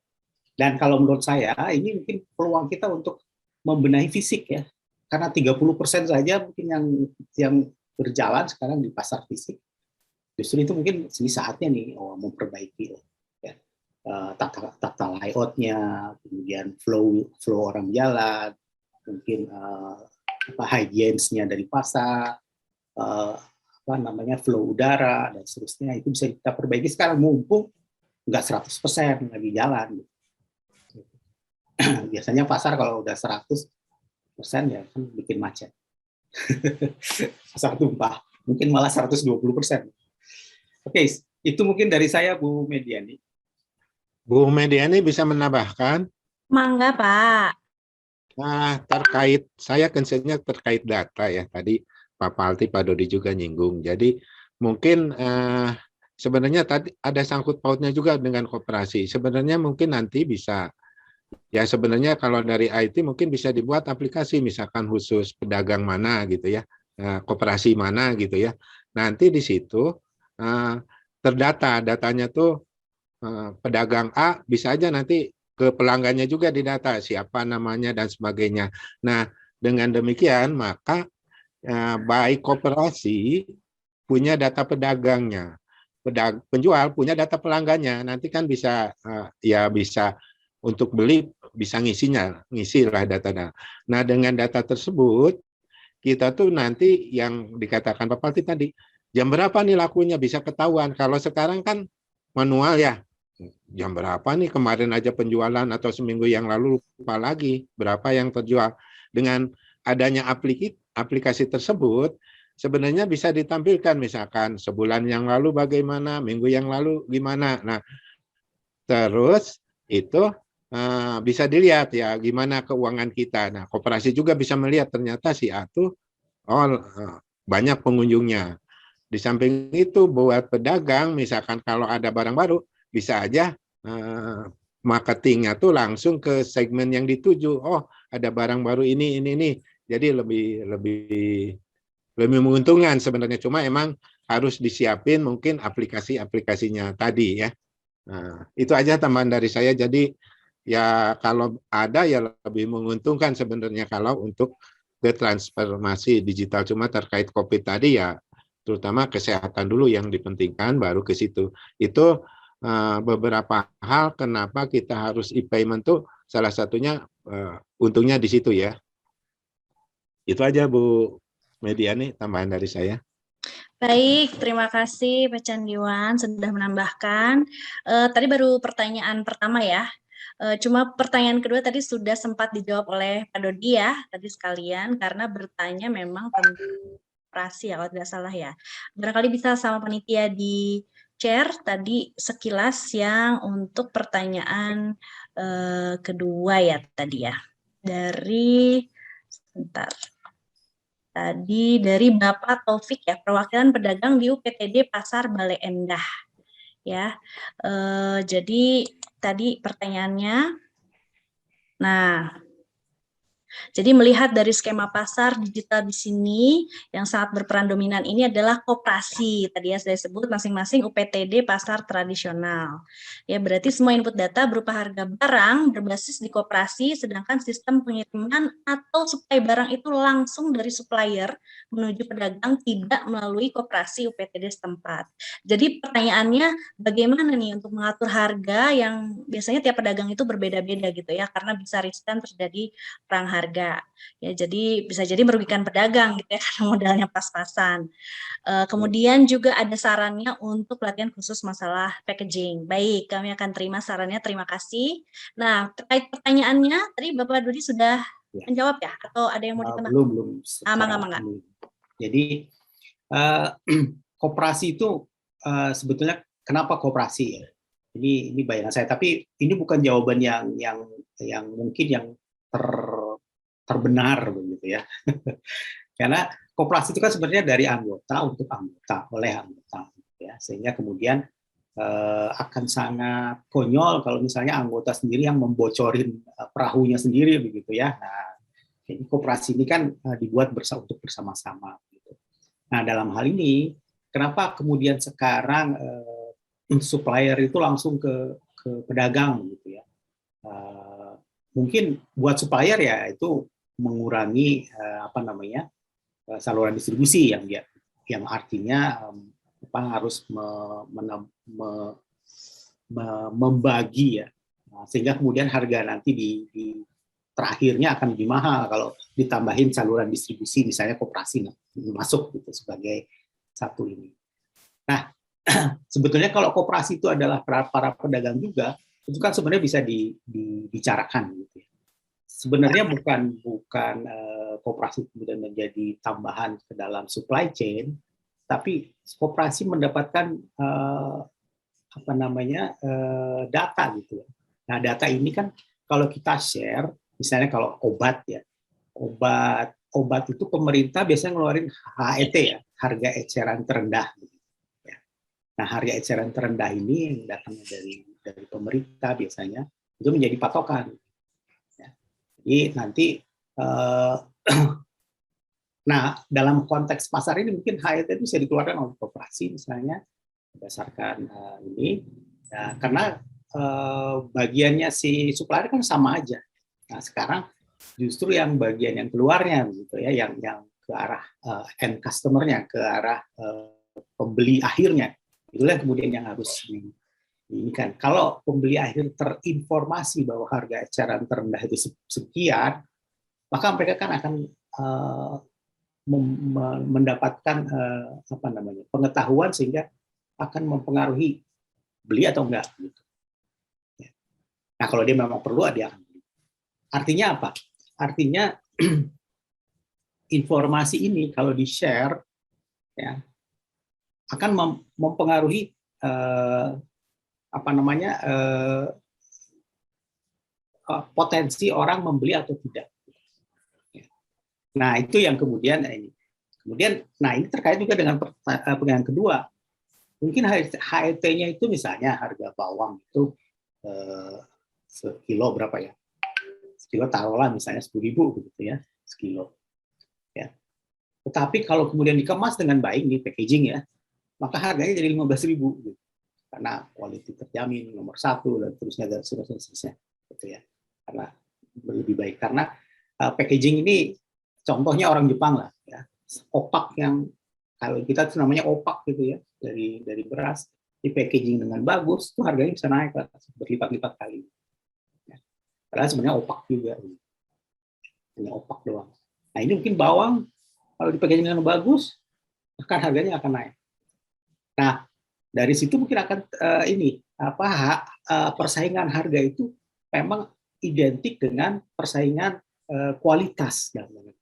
Dan kalau menurut saya ini mungkin peluang kita untuk membenahi fisik ya. Karena 30% saja mungkin yang berjalan sekarang di pasar fisik. Justru itu mungkin saatnya nih memperbaiki ya. Tata layout-nya, kemudian flow orang jalan, mungkin hygiene-nya dari pasar, flow udara dan seterusnya itu bisa kita perbaiki sekarang mumpung nggak 100% lagi jalan. Biasanya pasar kalau udah 100% ya kan bikin macet. Pasar tumpah, mungkin malah 120%. Oke, itu mungkin dari saya Bu Mediani. Bu Mediani bisa menambahkan? Mangga, Pak. Nah, saya concern-nya terkait data ya. Tadi Pak Palti, Pak Dodi juga nyinggung. Jadi mungkin sebenarnya tadi ada sangkut pautnya juga dengan koperasi. Sebenarnya mungkin nanti bisa, ya sebenarnya kalau dari IT mungkin bisa dibuat aplikasi misalkan khusus pedagang mana gitu ya, koperasi mana gitu ya. Nanti di situ terdata, datanya tuh pedagang A bisa aja nanti ke pelanggannya juga didata siapa namanya dan sebagainya. Nah, dengan demikian maka baik koperasi punya data pedagangnya, penjual punya data pelanggannya. Nanti kan bisa ya bisa untuk beli bisa ngisilah data. Nah, dengan data tersebut kita tuh nanti yang dikatakan Pak Palti tadi, jam berapa nih lakunya bisa ketahuan. Kalau sekarang kan manual ya. Jam berapa nih kemarin aja penjualan atau seminggu yang lalu lupa lagi berapa yang terjual. Dengan adanya aplikasi tersebut sebenarnya bisa ditampilkan misalkan sebulan yang lalu bagaimana, minggu yang lalu gimana. Nah, terus itu bisa dilihat ya gimana keuangan kita. Nah, koperasi juga bisa melihat ternyata si A tuh banyak pengunjungnya. Di samping itu buat pedagang misalkan kalau ada barang baru bisa aja marketingnya tuh langsung ke segmen yang dituju. Oh, ada barang baru ini. Jadi lebih menguntungkan sebenarnya. Cuma emang harus disiapin mungkin aplikasinya tadi ya. Nah, itu aja tambahan dari saya. Jadi ya kalau ada ya lebih menguntungkan sebenarnya kalau untuk ke transformasi digital. Cuma terkait COVID tadi ya terutama kesehatan dulu yang dipentingkan baru ke situ. Itu beberapa hal kenapa kita harus e-payment tuh salah satunya untungnya di situ ya. Itu aja Bu Mediani tambahan dari saya. Baik, terima kasih Pak Candiwan sudah menambahkan. Tadi baru pertanyaan pertama ya. Cuma pertanyaan kedua tadi sudah sempat dijawab oleh Pak Dodi ya, tadi sekalian, karena bertanya memang tentang operasi ya, kalau tidak salah ya. Barangkali bisa sama panitia di share tadi sekilas yang untuk pertanyaan kedua ya tadi ya. Tadi dari Bapak Taufik ya, perwakilan pedagang di UPTD Pasar Bale Endah ya. Jadi tadi pertanyaannya, nah Jadi melihat dari skema pasar digital di sini yang sangat berperan dominan ini adalah koperasi. Tadi ya saya sebut masing-masing UPTD pasar tradisional. Ya berarti semua input data berupa harga barang berbasis di koperasi, sedangkan sistem pengiriman atau supply barang itu langsung dari supplier menuju pedagang tidak melalui koperasi UPTD setempat. Jadi pertanyaannya bagaimana nih untuk mengatur harga yang biasanya tiap pedagang itu berbeda-beda gitu ya, karena bisa riskan terjadi perang harga. Ya, jadi bisa jadi merugikan pedagang gitu ya karena modalnya pas-pasan. Kemudian juga ada sarannya untuk pelatihan khusus masalah packaging. Baik, kami akan terima sarannya. Terima kasih. Nah, terkait pertanyaannya tadi Bapak Dodi sudah Ya. menjawab ya atau ada yang mau ditambah? Belum. Mangga. Jadi koperasi itu sebetulnya kenapa koperasi ya? Ini bayangan saya, tapi ini bukan jawaban yang mungkin yang terbenar begitu ya. Karena koperasi itu kan sebenarnya dari anggota untuk anggota, oleh anggota ya. Sehingga kemudian akan sangat konyol kalau misalnya anggota sendiri yang membocorin perahunya sendiri begitu ya. Nah, ini koperasi ini kan dibuat untuk bersama-sama gitu. Nah, dalam hal ini kenapa kemudian sekarang supplier itu langsung ke pedagang gitu ya. Mungkin buat supplier ya itu mengurangi saluran distribusi yang artinya harus membagi ya, sehingga kemudian harga nanti di terakhirnya akan lebih mahal kalau ditambahin saluran distribusi misalnya koperasi masuk gitu sebagai satu ini. Nah, sebetulnya kalau koperasi itu adalah para pedagang juga, itu kan sebenarnya bisa dibicarakan gitu ya. Sebenarnya bukan koperasi kemudian menjadi tambahan ke dalam supply chain, tapi koperasi mendapatkan data gitu ya. Nah, data ini kan kalau kita share, misalnya kalau obat ya, obat itu pemerintah biasanya ngeluarin HET ya, harga eceran terendah. Ya. Nah, harga eceran terendah ini yang datangnya dari pemerintah biasanya itu menjadi patokan. Jadi nanti, nah dalam konteks pasar ini mungkin HET itu bisa dikeluarkan oleh koperasi misalnya berdasarkan ini, ya, karena bagiannya si supplier kan sama aja. Nah sekarang justru yang bagian yang keluarnya gitu ya, yang ke arah end customer-nya, ke arah pembeli akhirnya, itulah kemudian yang harus ini kan kalau pembeli akhir terinformasi bahwa harga eceran terendah itu sekian, maka mereka kan akan mendapatkan pengetahuan sehingga akan mempengaruhi beli atau enggak. Gitu. Nah kalau dia memang perlu, dia akan beli. Artinya apa? Artinya informasi ini kalau di-share ya akan mempengaruhi potensi orang membeli atau tidak. Nah itu yang kemudian ini. Nah ini terkait juga dengan pertanyaan kedua. Mungkin HET-nya itu misalnya harga bawang itu sekilo berapa ya? Sekilo taruhlah misalnya 10.000 begitu ya, sekilo. Ya. Tetapi kalau kemudian dikemas dengan baik di packaging ya, maka harganya jadi 15.000 gitu. Karena quality terjamin nomor 1 dan terusnya dan seterusnya gitu ya, karena lebih baik karena packaging ini contohnya orang Jepang lah ya, opak yang kalau kita itu namanya opak gitu ya, dari beras di packaging dengan bagus tuh harganya bisa naik berlipat-lipat kali ya. Padahal sebenarnya opak juga, hanya opak doang. Nah ini mungkin bawang kalau di packaging dengan bagus akan harganya akan naik. Nah dari situ mungkin akan persaingan harga itu memang identik dengan persaingan kualitas dalam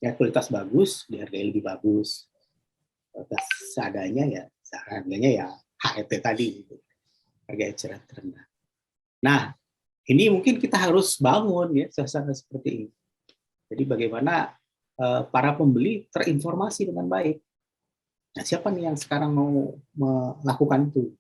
ya, kualitas bagus dihargai lebih bagus, kualitas seadanya ya harganya ya HET tadi gitu, harga eceran terendah. Nah ini mungkin kita harus bangun ya suasana seperti ini. Jadi bagaimana para pembeli terinformasi dengan baik. Nah, siapa nih yang sekarang mau melakukan itu?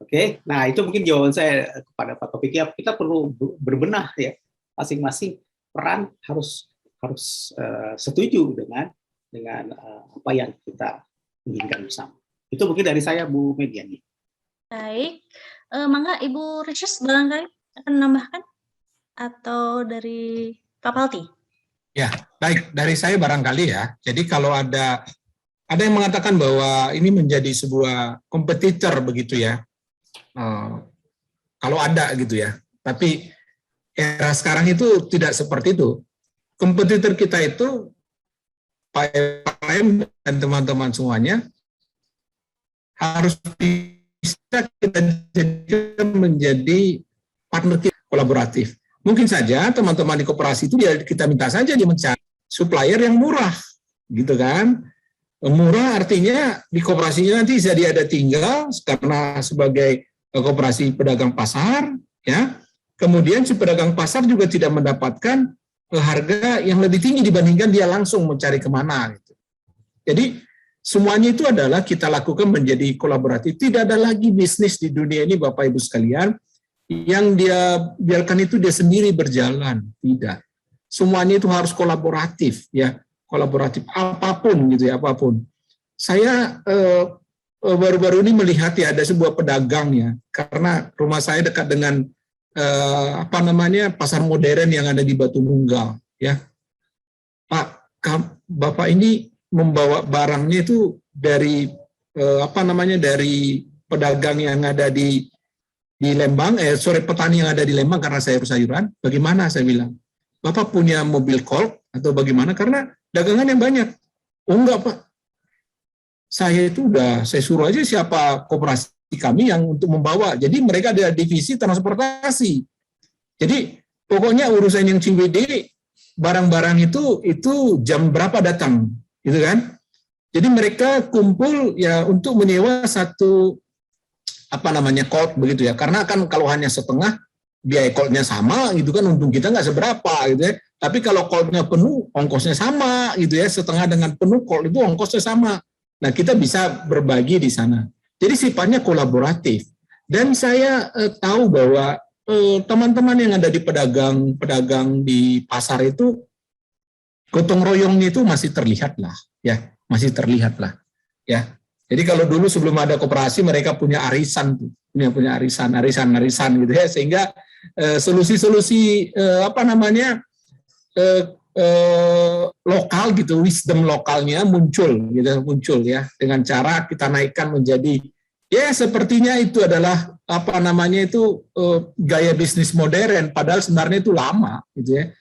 Oke, nah itu mungkin jawaban saya kepada Pak Taufik. Ya, kita perlu berbenah ya, masing-masing peran harus setuju dengan apa yang kita inginkan bersama. Itu mungkin dari saya, Bu Mediani. Baik, mangga Ibu Ricis barangkali akan menambahkan atau dari Pak Palti? Ya, baik, dari saya barangkali ya. Jadi kalau ada yang mengatakan bahwa ini menjadi sebuah kompetitor begitu ya. Kalau ada gitu ya. Tapi era sekarang itu tidak seperti itu. Kompetitor kita itu Pak Efraim dan teman-teman semuanya harus bisa kita jadikan menjadi partner kita kolaboratif. Mungkin saja teman-teman di koperasi itu kita minta saja dia mencari supplier yang murah, gitu kan? Murah artinya di koperasinya nanti jadi ada tinggal karena sebagai koperasi pedagang pasar, ya. Kemudian si pedagang pasar juga tidak mendapatkan harga yang lebih tinggi dibandingkan dia langsung mencari kemana. Gitu. Jadi semuanya itu adalah kita lakukan menjadi kolaboratif. Tidak ada lagi bisnis di dunia ini, Bapak Ibu sekalian, yang dia biarkan itu dia sendiri berjalan. Tidak. Semuanya itu harus kolaboratif, ya. Kolaboratif apapun gitu ya, apapun. Saya baru-baru ini melihat ya ada sebuah pedagang ya, karena rumah saya dekat dengan pasar modern yang ada di Batu Nunggal ya. Pak, Bapak ini membawa barangnya itu dari dari pedagang yang ada di Lembang, petani yang ada di Lembang karena sayur-sayuran. Bagaimana saya bilang? Bapak punya mobil Colt atau bagaimana? Karena dagangan yang banyak. Oh enggak Pak, saya suruh aja siapa koperasi kami yang untuk membawa. Jadi mereka ada divisi transportasi. Jadi pokoknya urusan yang CWD, barang-barang itu jam berapa datang, gitu kan? Jadi mereka kumpul ya untuk menyewa satu Colt begitu ya. Karena kan kalau hanya setengah biaya Coltnya sama gitu kan, untung kita nggak seberapa gitu ya. Tapi kalau Coltnya penuh, ongkosnya sama gitu ya. Setengah dengan penuh Colt itu ongkosnya sama. Nah kita bisa berbagi di sana. Jadi sifatnya kolaboratif. Dan saya tahu bahwa teman-teman yang ada di pedagang di pasar itu gotong royongnya itu masih terlihat lah, ya masih terlihat lah, ya. Jadi kalau dulu sebelum ada koperasi mereka punya arisan tuh, punya arisan gitu ya, sehingga solusi-solusi lokal gitu, wisdom lokalnya muncul ya, dengan cara kita naikkan menjadi ya sepertinya itu adalah gaya bisnis modern, padahal sebenarnya itu lama gitu ya,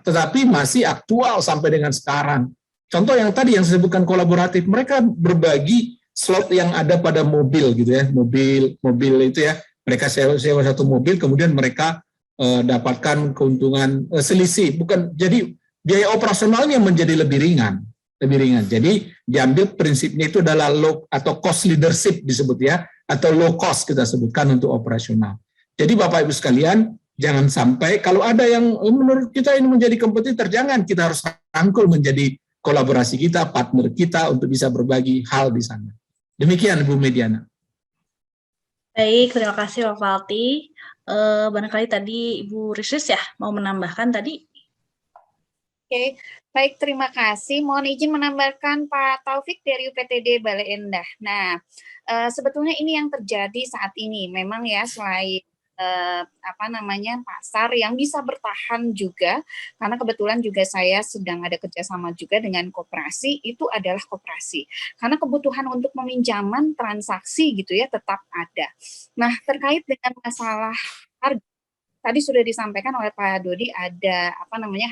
tetapi masih aktual sampai dengan sekarang. Contoh yang tadi yang disebutkan kolaboratif, mereka berbagi slot yang ada pada mobil gitu ya, mobil itu ya, mereka sewa satu mobil, kemudian mereka dapatkan keuntungan selisih, jadi biaya operasionalnya menjadi lebih ringan. Jadi diambil prinsipnya itu adalah low atau cost leadership disebut ya, atau low cost kita sebutkan untuk operasional. Jadi Bapak Ibu sekalian, jangan sampai kalau ada yang menurut kita ini menjadi kompetitor, jangan, kita harus rangkul menjadi kolaborasi kita, partner kita untuk bisa berbagi hal di sana. Demikian Bu Mediana. Baik, terima kasih Pak Falti. Barangkali tadi Ibu Ricis ya mau menambahkan tadi. Oke, baik, terima kasih. Mohon izin menambahkan Pak Taufik dari UPTD Bale Endah. Nah, sebetulnya ini yang terjadi saat ini. Memang ya selain pasar yang bisa bertahan juga, karena kebetulan juga saya sedang ada kerjasama juga dengan koperasi, itu adalah koperasi. Karena kebutuhan untuk peminjaman transaksi gitu ya tetap ada. Nah, terkait dengan masalah harga, tadi sudah disampaikan oleh Pak Dodi ada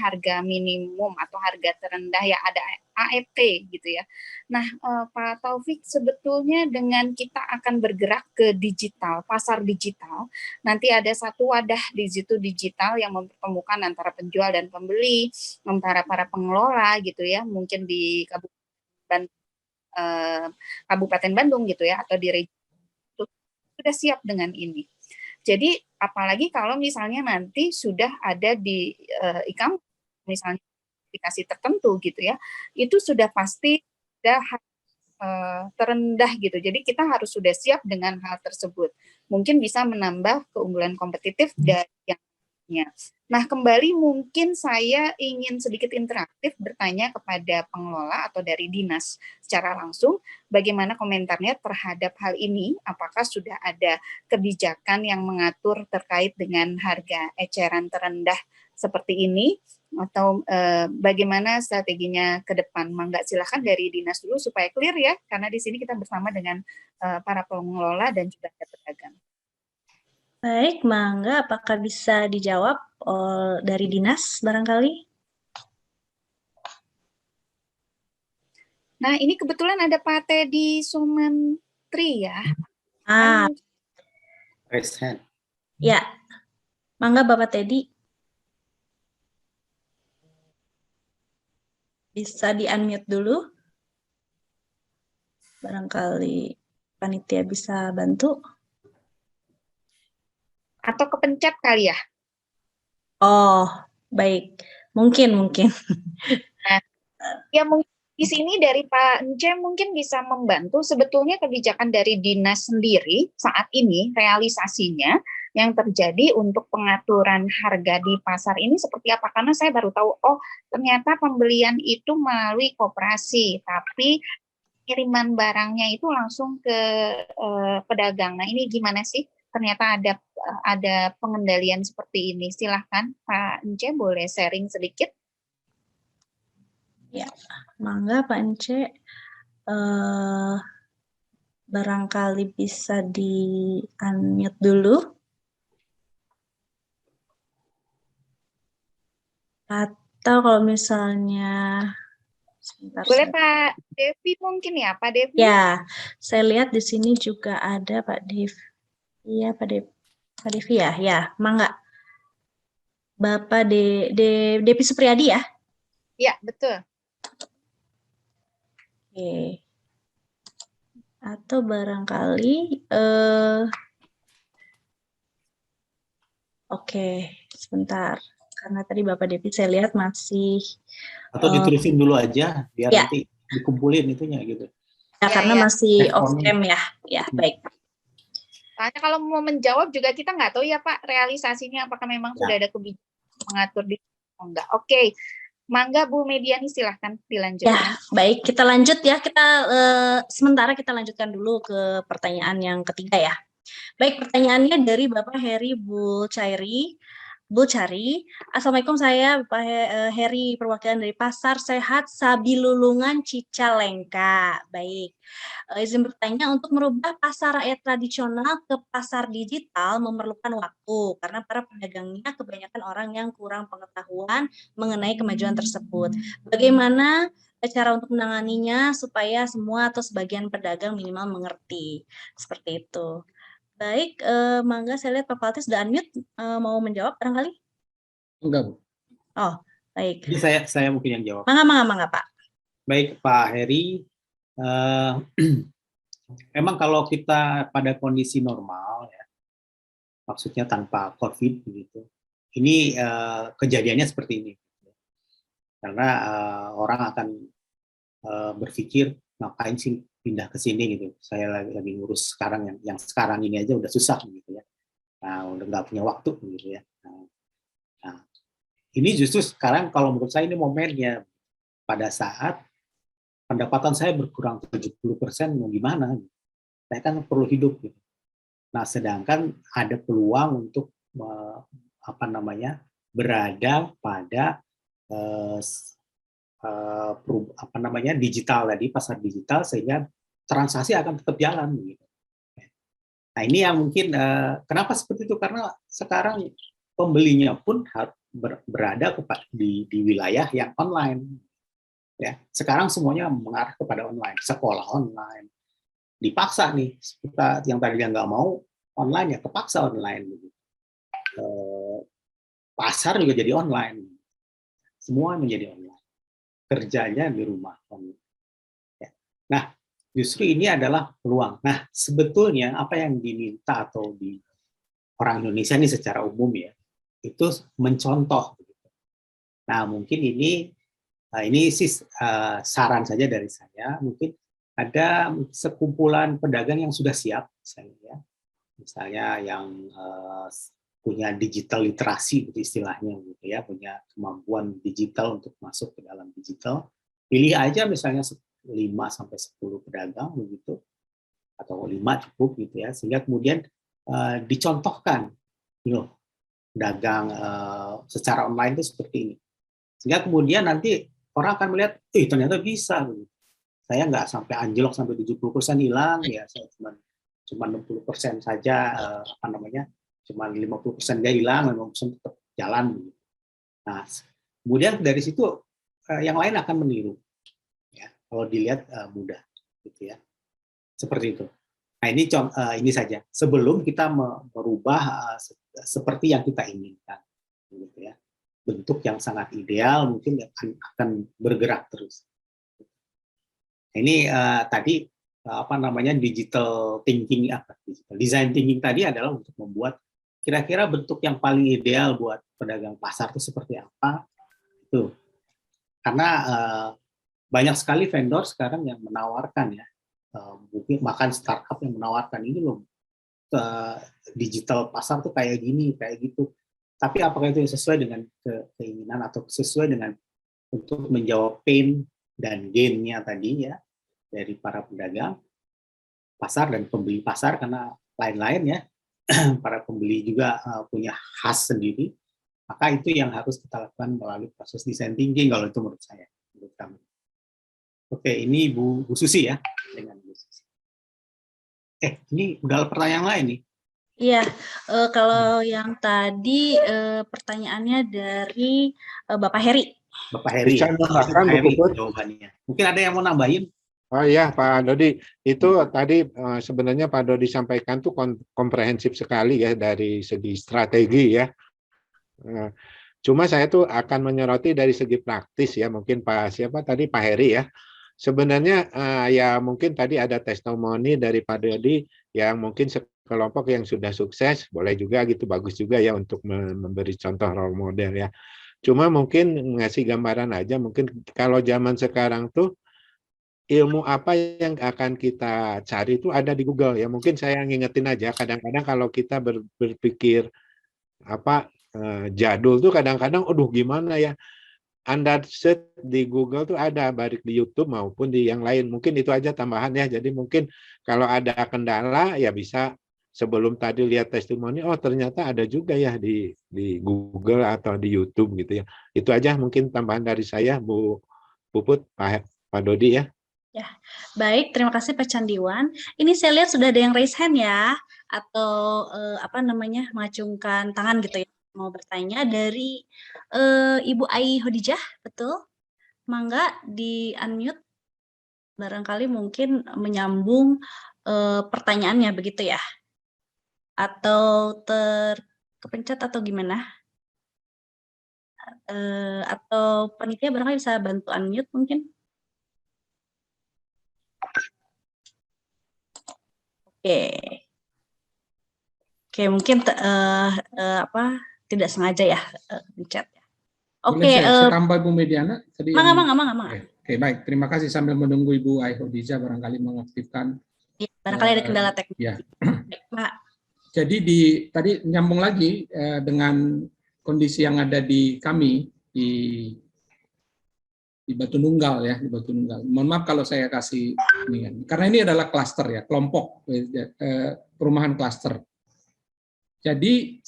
harga minimum atau harga terendah ya, ada AET gitu ya. Nah, Pak Taufik, sebetulnya dengan kita akan bergerak ke digital, pasar digital, nanti ada satu wadah di situ digital yang mempertemukan antara penjual dan pembeli, antara para pengelola gitu ya, mungkin di Kabupaten Bandung gitu ya, atau di region itu sudah siap dengan ini. Jadi apalagi kalau misalnya nanti sudah ada di misalnya aplikasi tertentu gitu ya, itu sudah pasti sudah terendah gitu. Jadi kita harus sudah siap dengan hal tersebut. mungkin bisa menambah keunggulan kompetitif dari yang lainnya. Nah, kembali mungkin saya ingin sedikit interaktif bertanya kepada pengelola atau dari dinas secara langsung, bagaimana komentarnya terhadap hal ini, apakah sudah ada kebijakan yang mengatur terkait dengan harga eceran terendah seperti ini, atau bagaimana strateginya ke depan. Mangga silakan dari dinas dulu supaya clear ya, karena di sini kita bersama dengan para pengelola dan juga ada pedagang. Baik, Mangga, apakah bisa dijawab dari dinas barangkali? Nah, ini kebetulan ada Pak Teddy Sumantri ya. Raise hand. Ya, Mangga Bapak Teddy. Bisa di-unmute dulu. Barangkali panitia bisa bantu. Atau kepencet kali ya? Oh, baik. Mungkin. Nah, ya mungkin di sini dari Pak Ence mungkin bisa membantu sebetulnya kebijakan dari dinas sendiri saat ini realisasinya yang terjadi untuk pengaturan harga di pasar ini seperti apa? Karena saya baru tahu, oh ternyata pembelian itu melalui koperasi, tapi kiriman barangnya itu langsung ke pedagang. Nah ini gimana sih? Ternyata ada pengendalian seperti ini. Silahkan Pak Ence boleh sharing sedikit. Ya, Mangga Pak Ence. Barangkali bisa di-unmute dulu. Atau kalau misalnya sebentar. Boleh Pak Devi mungkin ya, Pak Devi? Ya, saya lihat di sini juga ada Pak Devi. Iya, Pak Devi ya. Ya, Mangga. Bapak Devi Supriyadi ya? Ya, betul. Oke. Atau barangkali oke, sebentar. Karena tadi Bapak Devi saya lihat masih Atau diterusin dulu aja biar ya. nanti dikumpulin itunya gitu. Ya, karena masih off cam ya. Ya, baik. Soalnya kalau mau menjawab juga kita nggak tahu ya Pak realisasinya apakah memang sudah ada kebijakan mengatur di enggak. Oke. Mangga Bu Mediani silahkan dilanjutkan. Ya, baik, kita lanjut ya. Kita sementara kita lanjutkan dulu ke pertanyaan yang ketiga ya. Baik, pertanyaannya dari Bapak Heri Bulcari. Assalamualaikum, saya Bapak Heri, perwakilan dari Pasar Sehat Sabilulungan Cicalengka. Baik, izin bertanya, untuk merubah pasar rakyat tradisional ke pasar digital memerlukan waktu karena para pedagangnya kebanyakan orang yang kurang pengetahuan mengenai kemajuan tersebut. Bagaimana cara untuk menanganinya supaya semua atau sebagian pedagang minimal mengerti? Seperti itu. Baik, Mangga saya lihat Pak Falti sudah unmute, mau menjawab barangkali? Enggak, Bu. Oh, baik. Jadi saya mungkin yang jawab. Mangga, Pak. Baik, Pak Heri. Memang kalau kita pada kondisi normal, ya, maksudnya tanpa COVID begitu, ini kejadiannya seperti ini. Karena orang akan berpikir ngapain sih pindah ke sini gitu. Saya lagi ngurus sekarang yang sekarang ini aja udah susah gitu ya. Nah, udah nggak punya waktu gitu ya. Nah, ini justru sekarang kalau menurut saya ini momennya pada saat pendapatan saya berkurang 70%, mau gimana? Saya kan perlu hidup gitu. Nah, sedangkan ada peluang untuk berada pada digital tadi, pasar digital, sehingga transaksi akan tetap jalan gitu. Nah, ini yang mungkin kenapa seperti itu, karena sekarang pembelinya pun berada di wilayah yang online. Ya, sekarang semuanya mengarah kepada online, sekolah online. Dipaksa nih, kita yang tadinya nggak mau online ya kepaksa online. Pasar juga jadi online. Semua menjadi online. Kerjanya di rumah. Nah, justru ini adalah peluang. Nah, sebetulnya apa yang diminta atau di orang Indonesia ini secara umum ya, itu mencontoh. Nah, mungkin ini sih saran saja dari saya. Mungkin ada sekumpulan pedagang yang sudah siap, misalnya ya, misalnya yang punya digital literasi gitu istilahnya gitu ya, punya kemampuan digital untuk masuk ke dalam digital, pilih aja misalnya 5 sampai 10 pedagang begitu, atau 5 cukup gitu ya, sehingga kemudian dicontohkan loh dagang secara online itu seperti ini, sehingga kemudian nanti orang akan melihat, ternyata bisa gitu. Saya nggak sampai anjlok sampai 70% hilang ya, saya cuma 60% saja cuma 50% dia hilang, 50% tetap jalan gitu. Nah, kemudian dari situ yang lain akan meniru ya, kalau dilihat mudah gitu ya, seperti itu. Nah, ini saja sebelum kita merubah seperti yang kita inginkan gitu ya, bentuk yang sangat ideal mungkin akan bergerak terus. Ini tadi digital thinking, digital design thinking tadi adalah untuk membuat kira-kira bentuk yang paling ideal buat pedagang pasar itu seperti apa itu. Karena banyak sekali vendor sekarang yang menawarkan ya, mungkin bahkan startup yang menawarkan ini loh, digital pasar tuh kayak gini, kayak gitu. Tapi apakah itu sesuai dengan keinginan atau sesuai dengan untuk menjawab pain dan gain-nya tadi ya dari para pedagang pasar dan pembeli pasar, karena lain-lain ya para pembeli juga punya khas sendiri, maka itu yang harus kita lakukan melalui proses design thinking kalau itu menurut saya, menurut kami. Oke, ini Bu Susi ya, dengan Bu Susi. Ini udah pertanyaan lain nih. Iya, kalau yang tadi pertanyaannya dari Bapak Heri. Bapak Heri, Bisa menambahkan, Bu Puput? Jawabannya. Mungkin ada yang mau nambahin? Oh iya, Pak Dodi, itu tadi sebenarnya Pak Dodi sampaikan tuh komprehensif sekali ya dari segi strategi ya. Cuma saya tuh akan menyoroti dari segi praktis ya, mungkin Pak Heri ya. Sebenarnya ya mungkin tadi ada testimoni dari Pak Dodi yang mungkin sekelompok yang sudah sukses, boleh juga gitu, bagus juga ya untuk memberi contoh role model ya. Cuma mungkin ngasih gambaran aja, mungkin kalau zaman sekarang tuh ilmu apa yang akan kita cari itu ada di Google ya. Mungkin saya ngingetin aja, kadang-kadang kalau kita berpikir jadul tuh kadang-kadang aduh gimana ya, Anda search di Google tuh ada, baik di YouTube maupun di yang lain. Mungkin itu aja tambahan ya. Jadi mungkin kalau ada kendala ya bisa sebelum tadi lihat testimoni, oh ternyata ada juga ya di Google atau di YouTube gitu ya. Itu aja mungkin tambahan dari saya, Bu Puput, Pak Dodi ya. Ya, baik, terima kasih Pak Candiwan. Ini saya lihat sudah ada yang raise hand ya, atau mengacungkan tangan gitu ya, mau bertanya dari Ibu Ai Hodijah, betul? Mangga di unmute, barangkali mungkin menyambung pertanyaannya begitu ya, atau terkepencet atau gimana? Atau panitia barangkali bisa bantu unmute mungkin? Oke, mungkin tidak sengaja ya pencet ya. Oke, saya tambah Bu Mediana tadi. Mangga. Oke, baik. Terima kasih, sambil menunggu Ibu Ai Hodijah barangkali mengaktifkan. Ya, barangkali ada kendala teknis. Ya. Pak. Jadi tadi nyambung lagi dengan kondisi yang ada di kami di Batu Nunggal ya, di Batu Nunggal. Mohon maaf kalau saya kasih ini, karena ini adalah klaster ya, kelompok perumahan klaster. Jadi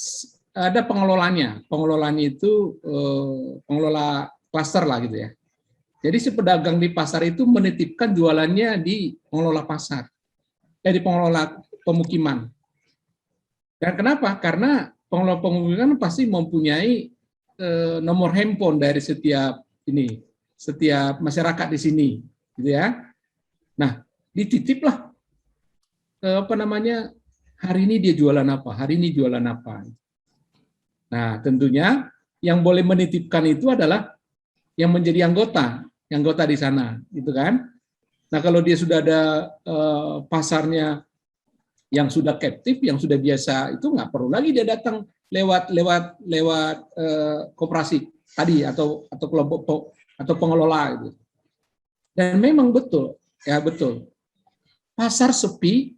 ada pengelolanya. Pengelolanya itu pengelola klaster lah gitu ya. Jadi si pedagang di pasar itu menitipkan jualannya di pengelola pasar, di pengelola pemukiman. Dan kenapa? Karena pengelola pemukiman pasti mempunyai nomor handphone dari setiap masyarakat di sini, gitu ya. Nah, dititiplah hari ini dia jualan apa, hari ini jualan apa. Nah, tentunya yang boleh menitipkan itu adalah yang menjadi anggota di sana, gitu kan. Nah, kalau dia sudah ada pasarnya yang sudah captive, yang sudah biasa, itu nggak perlu lagi dia datang lewat koperasi tadi atau kelompok atau pengelola itu. Dan memang betul. Pasar sepi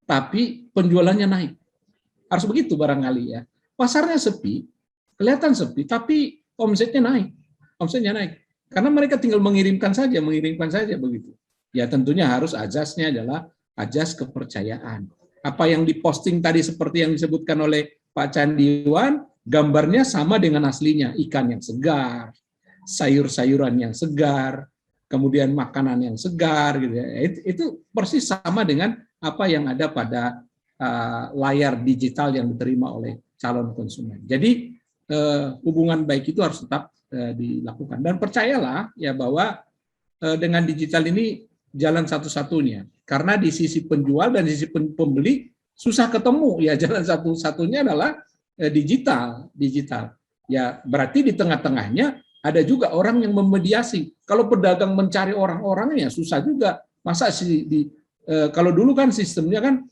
tapi penjualannya naik. Harus begitu barangkali ya. Pasarnya sepi, kelihatan sepi, tapi omsetnya naik. Omsetnya naik. Karena mereka tinggal mengirimkan saja begitu. Ya tentunya harus azasnya adalah azas kepercayaan. Apa yang diposting tadi seperti yang disebutkan oleh Pak Candiwan, gambarnya sama dengan aslinya, ikan yang segar, sayur-sayuran yang segar, kemudian makanan yang segar gitu ya. Itu persis sama dengan apa yang ada pada layar digital yang diterima oleh calon konsumen. Jadi hubungan baik itu harus tetap dilakukan, dan percayalah ya bahwa dengan digital ini jalan satu-satunya, karena di sisi penjual dan di sisi pembeli susah ketemu ya, jalan satu-satunya adalah digital ya, berarti di tengah-tengahnya ada juga orang yang memediasi. Kalau pedagang mencari orang-orangnya susah juga, masa sih kalau dulu kan sistemnya kan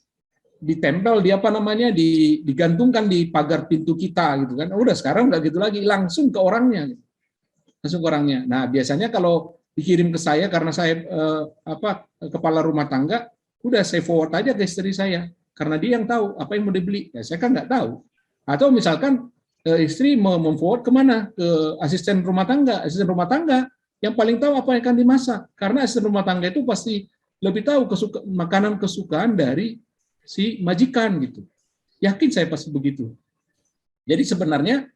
ditempel di apa namanya, digantungkan di pagar pintu kita gitu kan. Udah sekarang nggak gitu lagi, langsung ke orangnya. Nah, biasanya kalau dikirim ke saya karena saya kepala rumah tangga, udah saya forward aja ke istri saya karena dia yang tahu apa yang mau dibeli. Ya, saya kan nggak tahu. Atau misalkan istri mau memforward kemana? Ke asisten rumah tangga. Asisten rumah tangga yang paling tahu apa yang akan dimasak. Karena asisten rumah tangga itu pasti lebih tahu makanan kesukaan dari si majikan gitu. Yakin saya pasti begitu. Jadi sebenarnya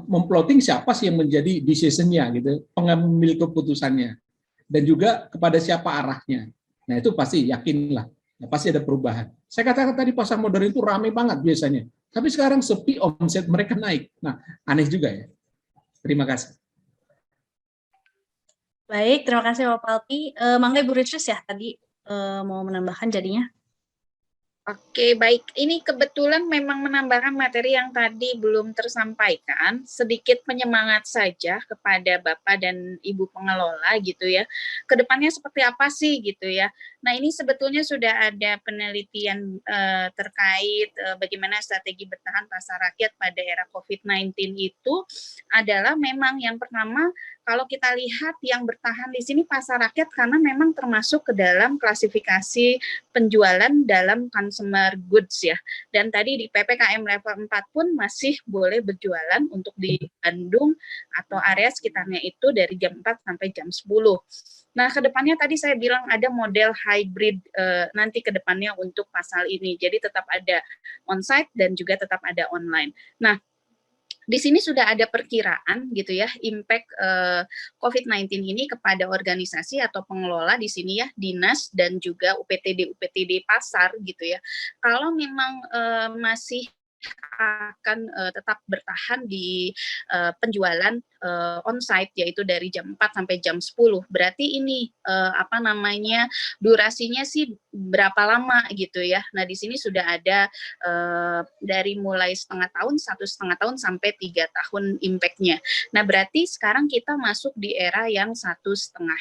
memplotting siapa sih yang menjadi decision-nya gitu, pengambil keputusannya, dan juga kepada siapa arahnya. Nah itu pasti yakinlah, pasti ada perubahan. Saya katakan tadi pasar modern itu ramai banget biasanya, tapi sekarang sepi, omset mereka naik. Nah aneh juga ya. Terima kasih. Baik, terima kasih Pak Palti. Mangga Ibu Ricis ya tadi mau menambahkan jadinya. Oke, baik. Ini kebetulan memang menambahkan materi yang tadi belum tersampaikan, sedikit penyemangat saja kepada Bapak dan Ibu pengelola gitu ya. Kedepannya seperti apa sih gitu ya. Nah, ini sebetulnya sudah ada penelitian terkait bagaimana strategi bertahan pasar rakyat pada era COVID-19 itu adalah memang yang pertama, kalau kita lihat yang bertahan di sini pasar rakyat karena memang termasuk ke dalam klasifikasi penjualan dalam consumer goods ya. Dan tadi di PPKM level 4 pun masih boleh berjualan untuk di Bandung atau area sekitarnya itu dari jam 4 sampai jam 10. Nah, kedepannya tadi saya bilang ada model hybrid nanti kedepannya untuk pasal ini. Jadi tetap ada onsite dan juga tetap ada online. Nah, di sini sudah ada perkiraan gitu ya, impact COVID-19 ini kepada organisasi atau pengelola di sini ya, dinas dan juga UPTD pasar gitu ya. Kalau memang masih akan tetap bertahan di penjualan onsite yaitu dari jam 4 sampai jam 10. Berarti ini durasinya sih berapa lama gitu ya. Nah, di sini sudah ada dari mulai setengah tahun, 1,5 tahun sampai 3 tahun impact-nya. Nah, berarti sekarang kita masuk di era yang 1,5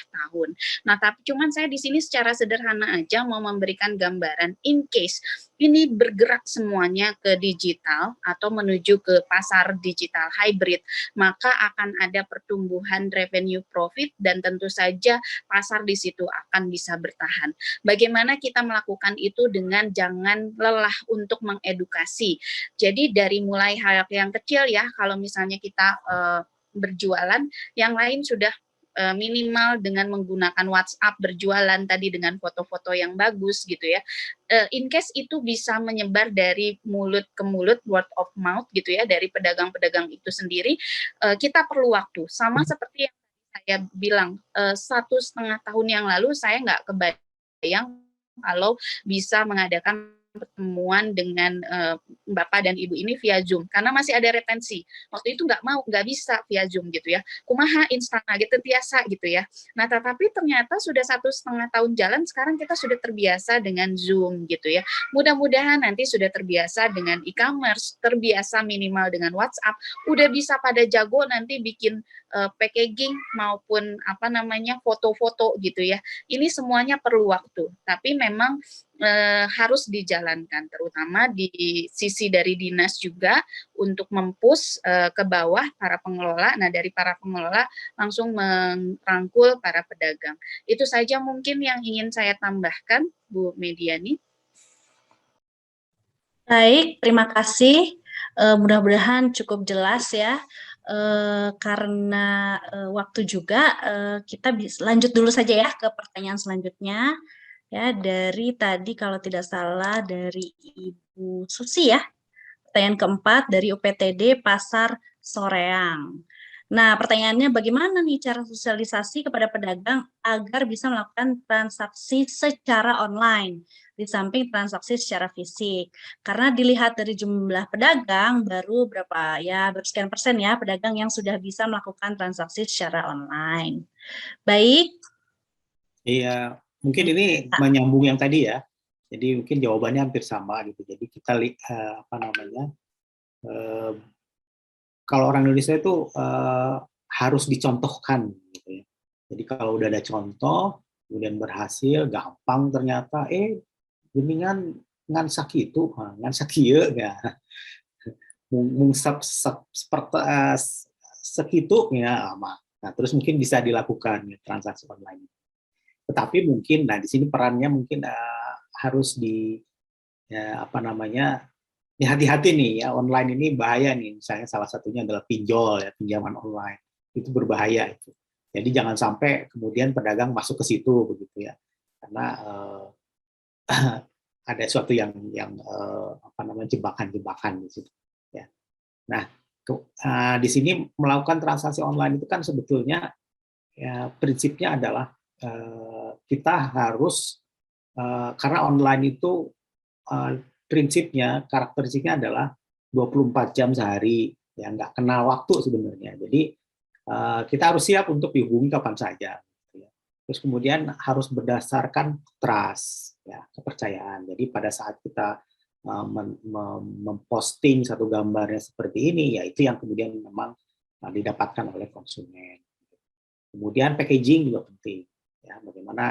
tahun. Nah, tapi cuman saya di sini secara sederhana aja mau memberikan gambaran in case ini bergerak semuanya ke digital atau menuju ke pasar digital hybrid, maka akan ada pertumbuhan revenue profit dan tentu saja pasar di situ akan bisa bertahan. Bagaimana kita melakukan itu dengan jangan lelah untuk mengedukasi. Jadi dari mulai hal yang kecil ya, kalau misalnya kita berjualan, yang lain sudah minimal dengan menggunakan WhatsApp berjualan tadi dengan foto-foto yang bagus gitu ya. In case itu bisa menyebar dari mulut ke mulut, word of mouth gitu ya, dari pedagang-pedagang itu sendiri, kita perlu waktu. Sama seperti yang saya bilang, 1,5 tahun yang lalu saya nggak kebayang kalau bisa mengadakan pertemuan dengan Bapak dan Ibu ini via Zoom karena masih ada retensi. Waktu itu nggak bisa via Zoom gitu ya. Kumaha instana gitu biasa gitu ya. Nah, tetapi ternyata sudah 1,5 tahun jalan, sekarang kita sudah terbiasa dengan Zoom gitu ya. Mudah-mudahan nanti sudah terbiasa dengan e-commerce, terbiasa minimal dengan WhatsApp, udah bisa pada jago nanti bikin packaging maupun foto-foto gitu ya. Ini semuanya perlu waktu, tapi memang harus dijalankan, terutama di sisi dari dinas juga untuk mempush ke bawah para pengelola. Nah, dari para pengelola langsung merangkul para pedagang. Itu saja mungkin yang ingin saya tambahkan, Bu Mediani. Baik, terima kasih. Mudah-mudahan cukup jelas ya. Karena waktu juga, kita bisa lanjut dulu saja ya ke pertanyaan selanjutnya. Ya, dari tadi kalau tidak salah dari Ibu Susi ya. Pertanyaan keempat dari UPTD Pasar Soreang. Nah, pertanyaannya bagaimana nih cara sosialisasi kepada pedagang agar bisa melakukan transaksi secara online di samping transaksi secara fisik? Karena dilihat dari jumlah pedagang baru berapa ya, bersekian persen ya pedagang yang sudah bisa melakukan transaksi secara online. Baik. Iya, mungkin ini menyambung yang tadi ya. Jadi mungkin jawabannya hampir sama gitu. Jadi kita apa namanya? Kalau orang Indonesia itu harus dicontohkan gitu ya. Jadi kalau udah ada contoh, kemudian berhasil, gampang ternyata, geningan ngan sakitu, ngan sakieu ya. Mung seperti segitu ya, nah terus mungkin bisa dilakukan ya, transaksi online. Tetapi mungkin, nah di sini perannya mungkin harus apa namanya, ya hati-hati nih ya, online ini bahaya nih. Misalnya salah satunya adalah pinjol ya, pinjaman online itu berbahaya itu. Jadi jangan sampai kemudian pedagang masuk ke situ begitu ya, karena ada suatu yang apa namanya, jebakan-jebakan di situ. Ya. Nah, di sini melakukan transaksi online itu kan sebetulnya ya, prinsipnya adalah kita harus karena online itu prinsipnya, karakteristiknya adalah 24 jam sehari, ya nggak kenal waktu sebenarnya. Jadi kita harus siap untuk dihubungi kapan saja. Terus kemudian harus berdasarkan trust, ya, kepercayaan. Jadi pada saat kita memposting satu gambarnya seperti ini, ya itu yang kemudian memang didapatkan oleh konsumen. Kemudian packaging juga penting, ya, bagaimana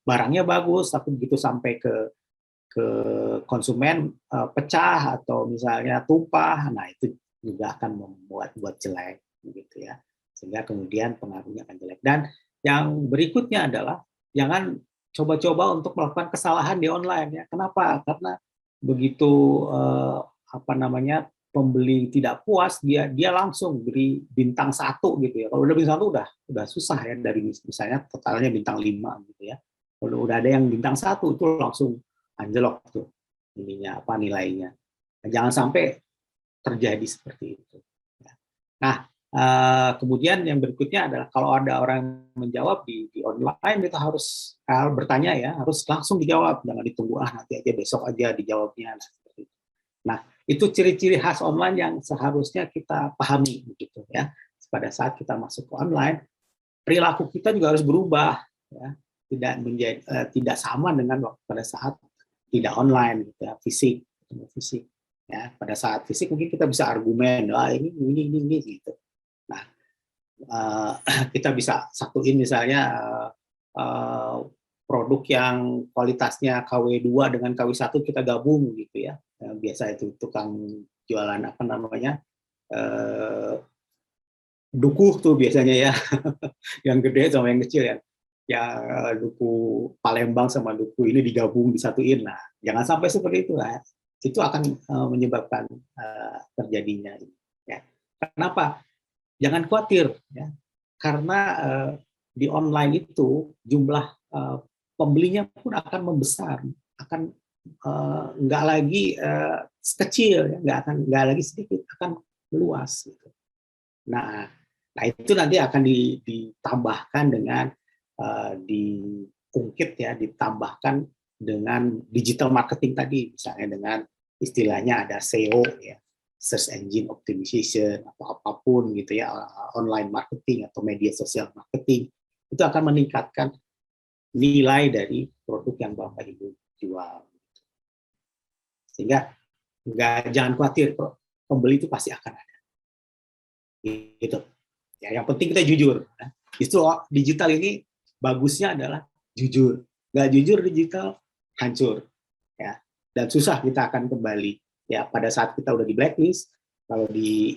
barangnya bagus, tapi begitu sampai ke konsumen pecah atau misalnya tumpah, nah itu juga akan membuat jelek, gitu ya, sehingga kemudian pengaruhnya akan jelek. Dan yang berikutnya adalah jangan coba-coba untuk melakukan kesalahan di online ya. Kenapa? Karena begitu apa namanya, pembeli tidak puas, dia langsung beri bintang 1 gitu ya. Kalau udah bintang 1 udah susah ya, dari misalnya totalnya bintang 5 gitu ya. Kalau udah ada yang bintang 1 itu langsung anjlok tuh ininya, apa nilainya. Nah, jangan sampai terjadi seperti itu. Nah, kemudian yang berikutnya adalah kalau ada orang menjawab di online, itu harus bertanya ya, harus langsung dijawab, jangan ditunggu nanti aja, besok aja dijawabnya. Nah, itu ciri-ciri khas online yang seharusnya kita pahami begitu ya. Pada saat kita masuk ke online, perilaku kita juga harus berubah ya, tidak sama dengan waktu pada saat tidak online gitu ya, fisik ya. Pada saat fisik mungkin kita bisa argumen, ini gitu. Nah, kita bisa satuin misalnya produk yang kualitasnya KW2 dengan KW1 kita gabung gitu ya. Biasa itu tukang jualan apa namanya, dukuh tuh biasanya ya, yang gede sama yang kecil ya. Ya duku Palembang sama duku ini digabung, disatuin. Nah, jangan sampai seperti itu lah. Itu akan menyebabkan terjadinya. Ya. Kenapa? Jangan khawatir ya, karena di online itu jumlah pembelinya pun akan membesar, akan nggak lagi kecil, ya, nggak lagi sedikit, akan meluas. Gitu. Nah itu nanti akan ditambahkan dengan diungkit ya, ditambahkan dengan digital marketing tadi, misalnya dengan istilahnya ada SEO ya, search engine optimization atau apapun gitu ya, online marketing atau media sosial marketing, itu akan meningkatkan nilai dari produk yang Bapak Ibu jual. Sehingga jangan khawatir, pembeli itu pasti akan ada. Gitu. Ya, yang penting kita jujur. Justru digital ini bagusnya adalah jujur. Nggak jujur digital hancur. Ya. Dan susah kita akan kembali. Ya, pada saat kita udah di blacklist, kalau di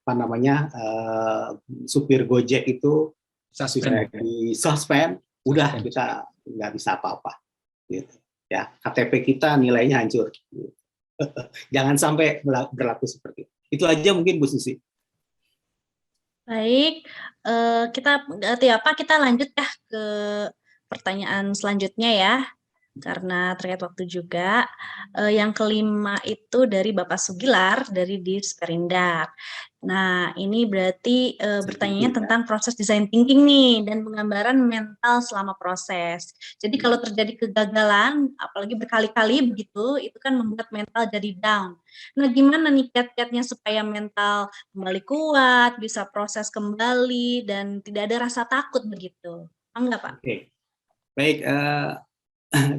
apa namanya supir Gojek itu di suspend, udah kita nggak bisa apa-apa. Gitu. Ya, KTP kita nilainya hancur. Jangan sampai berlaku seperti itu. Itu aja mungkin Bu Susi. Baik, kita lanjut ya ke pertanyaan selanjutnya ya, karena terkait waktu juga. Yang kelima itu dari Bapak Sugilar dari Disperindak. Nah, ini berarti bertanya tentang proses design thinking nih dan penggambaran mental selama proses. Jadi kalau terjadi kegagalan, apalagi berkali-kali begitu, itu kan membuat mental jadi down. Nah, gimana nih kiat-kiatnya supaya mental kembali kuat, bisa proses kembali, dan tidak ada rasa takut begitu? Enggak, Pak? Oke, baik.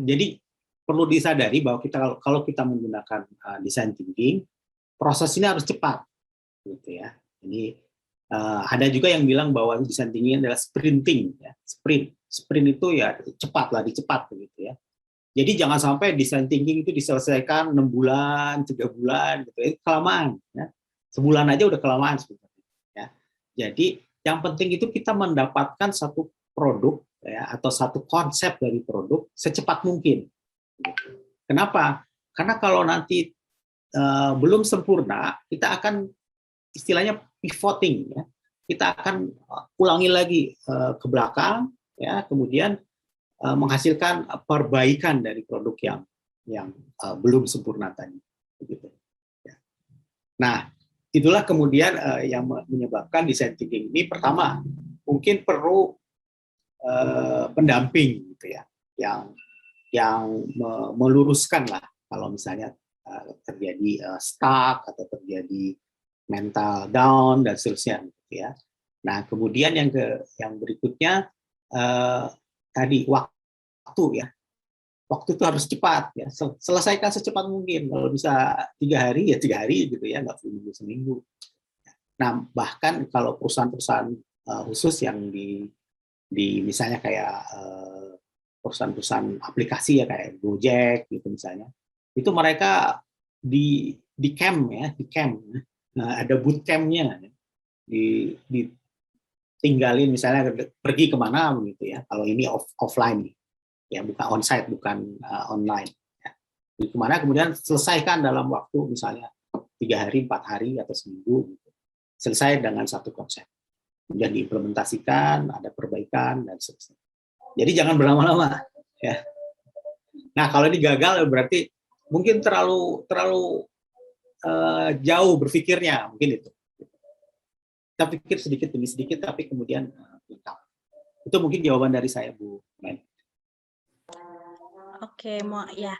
Jadi perlu disadari bahwa kalau kita menggunakan design thinking, proses ini harus cepat, gitu ya. Jadi ada juga yang bilang bahwa design thinking adalah sprinting, ya. Sprint itu ya cepat, lari cepat, begitu ya. Jadi jangan sampai design thinking itu diselesaikan 6 bulan, 3 bulan, gitu ya. Itu kelamaan, ya. Sebulan aja udah kelamaan sebenarnya. Ya. Jadi yang penting itu kita mendapatkan satu produk, ya, atau satu konsep dari produk secepat mungkin. Kenapa? Karena kalau nanti belum sempurna, kita akan istilahnya pivoting, ya. Kita akan ulangi lagi ke belakang, ya, kemudian menghasilkan perbaikan dari produk yang belum sempurna tadi. Begitu. Ya. Nah, itulah kemudian yang menyebabkan design thinking ini pertama mungkin perlu pendamping, gitu ya, yang meluruskan lah kalau misalnya terjadi stuck atau terjadi mental down dan seterusnya, gitu ya. Nah, kemudian yang berikutnya tadi waktu, ya. Waktu itu harus cepat, ya. Selesaikan secepat mungkin. Kalau bisa 3 hari ya 3 hari, gitu ya, nggak perlu seminggu. Nah, bahkan kalau perusahaan-perusahaan khusus yang di misalnya kayak perusahaan-perusahahan aplikasi ya kayak Gojek gitu misalnya, itu mereka di camp, ya, di camp. Nah, ada bootcampnya, ditinggalin misalnya pergi kemana begitu ya. Kalau ini offline, ya, bukan onsite, bukan online. Ya. Pergi kemana kemudian selesaikan dalam waktu misalnya 3 hari, 4 hari atau seminggu. Gitu. Selesai dengan satu konsep. Kemudian diimplementasikan, ada perbaikan dan seterusnya. Jadi jangan berlama-lama, ya. Nah, kalau ini gagal berarti mungkin terlalu jauh berpikirnya, mungkin itu. Kita pikir sedikit demi sedikit, tapi kemudian lengkap. Itu mungkin jawaban dari saya, Bu Men. Oke, ya,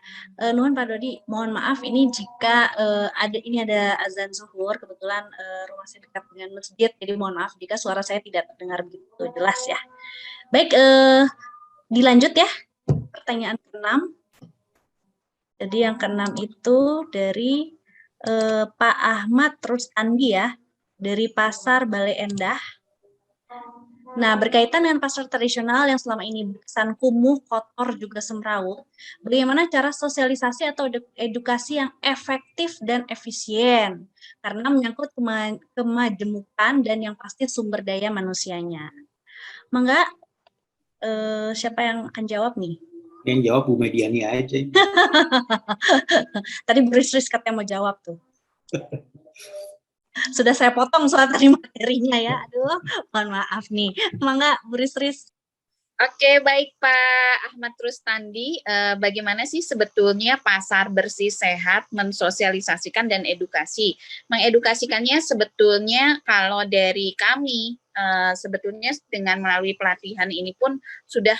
nuhun Pak Dodi, mohon maaf ini jika ada azan zuhur, kebetulan rumah saya dekat dengan masjid, jadi mohon maaf jika suara saya tidak terdengar begitu jelas ya. Baik, dilanjut ya, pertanyaan ke-6. Jadi yang ke-6 itu dari Pak Ahmad terus Andi ya, dari Pasar Bale Endah. Nah, berkaitan dengan pasar tradisional yang selama ini berkesan kumuh, kotor, juga semrawut, bagaimana cara sosialisasi atau edukasi yang efektif dan efisien? Karena menyangkut kemajemukan dan yang pasti sumber daya manusianya. Mangga, siapa yang akan jawab nih? Yang jawab Bu Mediani aja. Tadi Bu Risris katanya mau jawab tuh. Sudah saya potong soal tadi materinya ya. Aduh, mohon maaf nih. Mangga, Bu Risris. Oke, baik Pak Ahmad Rustandi, bagaimana sih sebetulnya pasar bersih sehat mensosialisasikan dan edukasi? Mengedukasikannya sebetulnya kalau dari kami, sebetulnya dengan melalui pelatihan ini pun sudah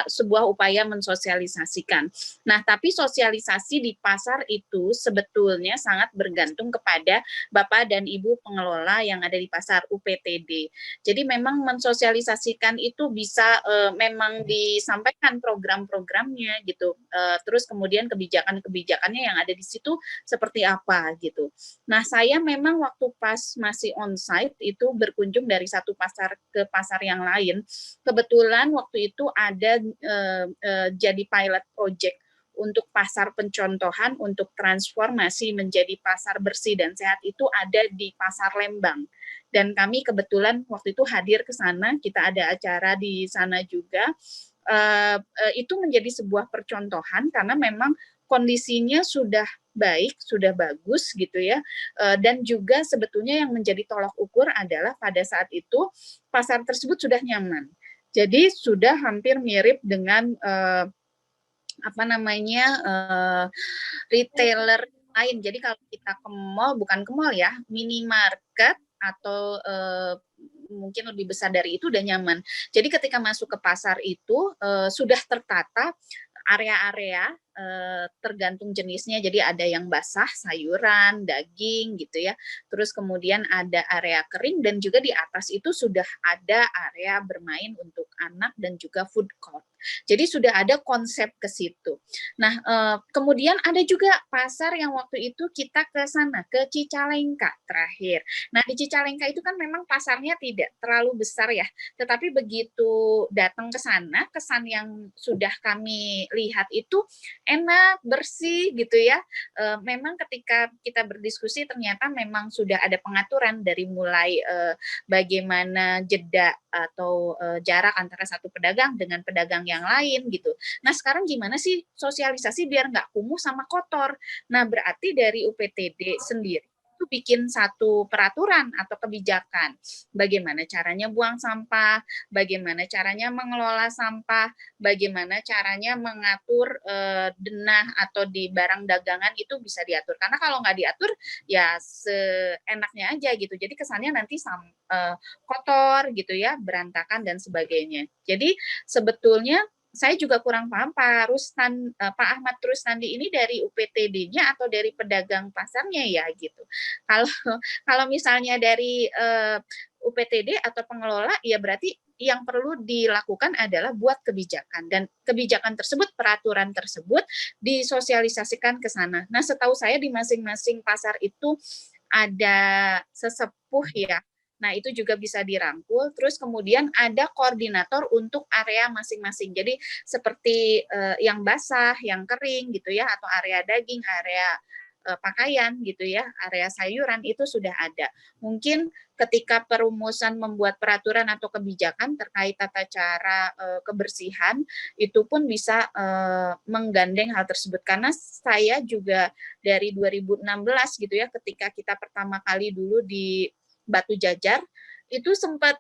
sebuah upaya mensosialisasikan. Nah, tapi sosialisasi di pasar itu sebetulnya sangat bergantung kepada Bapak dan Ibu pengelola yang ada di pasar UPTD. Jadi memang mensosialisasikan itu bisa memang disampaikan program-programnya gitu, terus kemudian kebijakan-kebijakannya yang ada di situ seperti apa gitu. Nah, saya memang waktu pas masih onsite itu berkunjung dari satu pasar ke pasar yang lain. Kebetulan waktu itu ada jadi pilot project untuk pasar pencontohan untuk transformasi menjadi pasar bersih dan sehat itu ada di Pasar Lembang. Dan kami kebetulan waktu itu hadir ke sana, kita ada acara di sana juga. Itu menjadi sebuah percontohan karena memang kondisinya sudah baik, sudah bagus gitu ya. Dan juga sebetulnya yang menjadi tolok ukur adalah pada saat itu pasar tersebut sudah nyaman. Jadi sudah hampir mirip dengan retailer lain. Jadi kalau kita ke mall, bukan ke mall ya, minimarket atau mungkin lebih besar dari itu udah nyaman. Jadi ketika masuk ke pasar itu sudah tertata area-area tergantung jenisnya. Jadi ada yang basah, sayuran, daging gitu ya. Terus kemudian ada area kering dan juga di atas itu sudah ada area bermain untuk anak dan juga food court. Jadi sudah ada konsep ke situ. Nah, kemudian ada juga pasar yang waktu itu kita ke sana, ke Cicalengka terakhir. Nah, di Cicalengka itu kan memang pasarnya tidak terlalu besar ya, tetapi begitu datang ke sana, kesan yang sudah kami lihat itu enak, bersih gitu ya. Memang ketika kita berdiskusi ternyata memang sudah ada pengaturan dari mulai bagaimana jeda atau jarak antara satu pedagang dengan pedagang yang lain gitu. Nah sekarang gimana sih sosialisasi biar nggak kumuh sama kotor? Nah berarti dari UPTD sendiri itu bikin satu peraturan atau kebijakan. Bagaimana caranya buang sampah, bagaimana caranya mengelola sampah, bagaimana caranya mengatur denah atau di barang dagangan itu bisa diatur. Karena kalau nggak diatur ya seenaknya aja gitu. Jadi kesannya nanti kotor gitu ya, berantakan dan sebagainya. Jadi sebetulnya saya juga kurang paham Pak Ahmad Rusnandi ini dari UPTD-nya atau dari pedagang pasarnya ya gitu. Kalau misalnya dari UPTD atau pengelola ya berarti yang perlu dilakukan adalah buat kebijakan dan kebijakan tersebut, peraturan tersebut disosialisasikan ke sana. Nah, setahu saya di masing-masing pasar itu ada sesepuh ya. Nah, itu juga bisa dirangkul. Terus kemudian ada koordinator untuk area masing-masing. Jadi seperti yang basah, yang kering gitu ya, atau area daging, area pakaian gitu ya, area sayuran itu sudah ada. Mungkin ketika perumusan membuat peraturan atau kebijakan terkait tata cara kebersihan itu pun bisa menggandeng hal tersebut karena saya juga dari 2016 gitu ya ketika kita pertama kali dulu di Batu Jajar itu sempat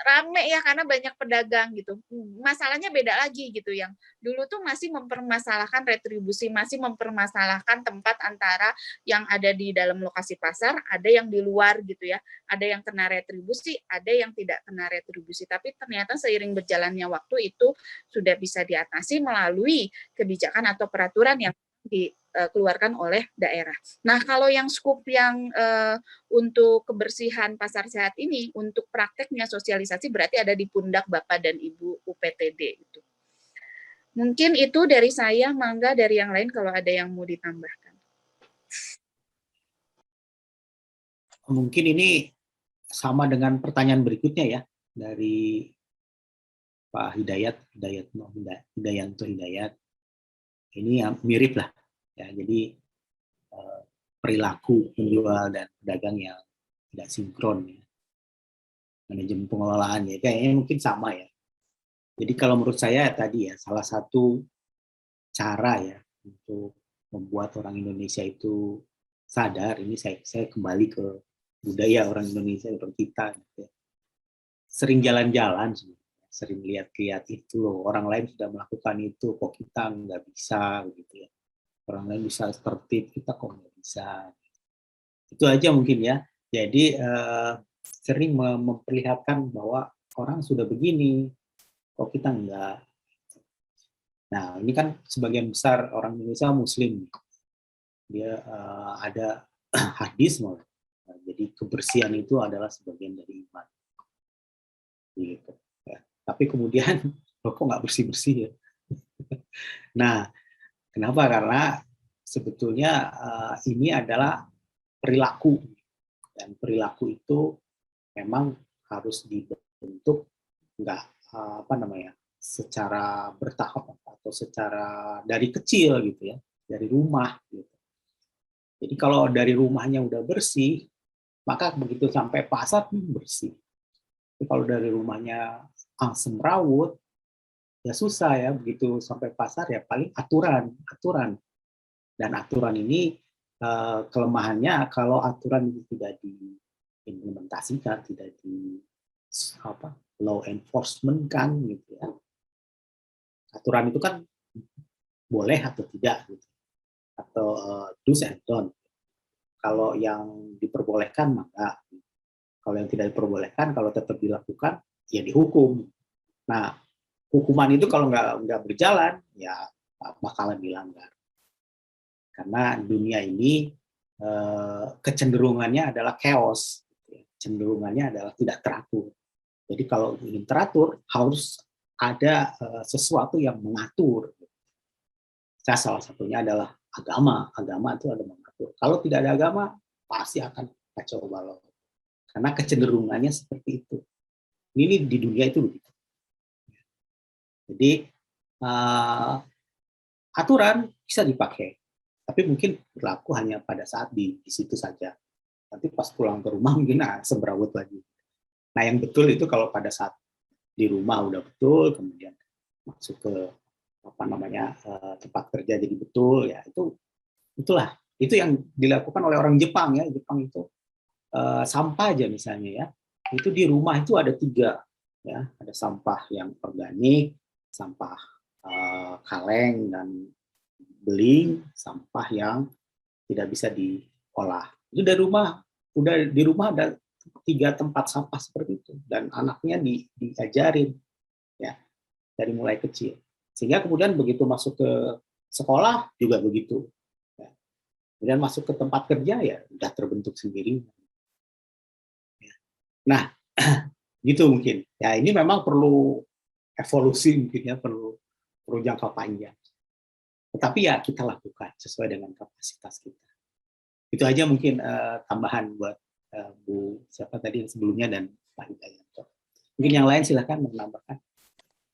rame ya karena banyak pedagang gitu. Masalahnya beda lagi gitu, yang dulu tuh masih mempermasalahkan retribusi, masih mempermasalahkan tempat antara yang ada di dalam lokasi pasar, ada yang di luar gitu ya, ada yang kena retribusi, ada yang tidak kena retribusi. Tapi ternyata seiring berjalannya waktu itu sudah bisa diatasi melalui kebijakan atau peraturan yang dikeluarkan oleh daerah. Nah, kalau yang skup yang untuk kebersihan pasar sehat ini, untuk prakteknya sosialisasi berarti ada di pundak Bapak dan Ibu UPTD itu. Mungkin itu dari saya, mangga dari yang lain kalau ada yang mau ditambahkan. Mungkin ini sama dengan pertanyaan berikutnya ya, dari Pak Hidayanto Hidayat. Ini yang mirip lah ya, jadi perilaku penjual dan pedagang yang tidak sinkron ya. Manajemen pengelolaan ya kayaknya mungkin sama ya. Jadi kalau menurut saya tadi ya salah satu cara ya untuk membuat orang Indonesia itu sadar, ini saya kembali ke budaya orang Indonesia, orang kita gitu ya. Sering jalan-jalan, sering lihat-lihat itu loh, orang lain sudah melakukan itu, kok kita nggak bisa gitu ya. Orang lain bisa tertib, kita kok nggak bisa. Itu aja mungkin ya. Jadi sering memperlihatkan bahwa orang sudah begini, kok kita enggak. Nah, ini kan sebagian besar orang Indonesia Muslim. Dia ada hadis malah. Jadi kebersihan itu adalah sebagian dari iman. Gitu. Ya. Tapi kemudian kok nggak bersih-bersih ya. Nah, kenapa? Karena sebetulnya ini adalah perilaku, dan perilaku itu memang harus dibentuk nggak secara bertahap atau secara dari kecil gitu ya, dari rumah gitu. Jadi kalau dari rumahnya udah bersih, maka begitu sampai pasar bersih. Tapi kalau dari rumahnya semrawut, ya susah ya, begitu sampai pasar ya paling aturan. Dan aturan ini kelemahannya kalau aturan itu tidak diimplementasikan, tidak di law enforcement kan gitu ya. Aturan itu kan boleh atau tidak gitu. Atau do's and don't. Kalau yang diperbolehkan maka, kalau yang tidak diperbolehkan kalau tetap dilakukan ya dihukum. Nah, hukuman itu kalau nggak berjalan ya bakalan dilanggar. Karena dunia ini kecenderungannya adalah chaos, cenderungannya adalah tidak teratur. Jadi kalau ingin teratur harus ada sesuatu yang mengatur. Salah satunya adalah agama. Agama itu ada mengatur. Kalau tidak ada agama pasti akan kacau balau. Karena kecenderungannya seperti itu. Ini di dunia itu begitu. Jadi aturan bisa dipakai, tapi mungkin berlaku hanya pada saat di situ saja. Nanti pas pulang ke rumah mungkin semberawut lagi. Nah yang betul itu kalau pada saat di rumah udah betul, kemudian masuk ke tempat kerja jadi betul ya, itulah itu yang dilakukan oleh orang Jepang ya. Jepang itu sampah aja misalnya ya, itu di rumah itu ada 3 ya, ada sampah yang organik, sampah kaleng dan beling, sampah yang tidak bisa diolah. Itu dari rumah, udah di rumah ada 3 tempat sampah seperti itu, dan anaknya diajarin ya dari mulai kecil, sehingga kemudian begitu masuk ke sekolah juga begitu ya. Kemudian masuk ke tempat kerja ya udah terbentuk sendiri ya. Nah gitu mungkin ya, ini memang perlu evolusi mungkin ya, perlu jangka panjang, tetapi ya kita lakukan sesuai dengan kapasitas kita. Itu aja mungkin tambahan buat Bu siapa tadi yang sebelumnya dan Pak Hidayat. Mungkin yang lain silahkan menambahkan.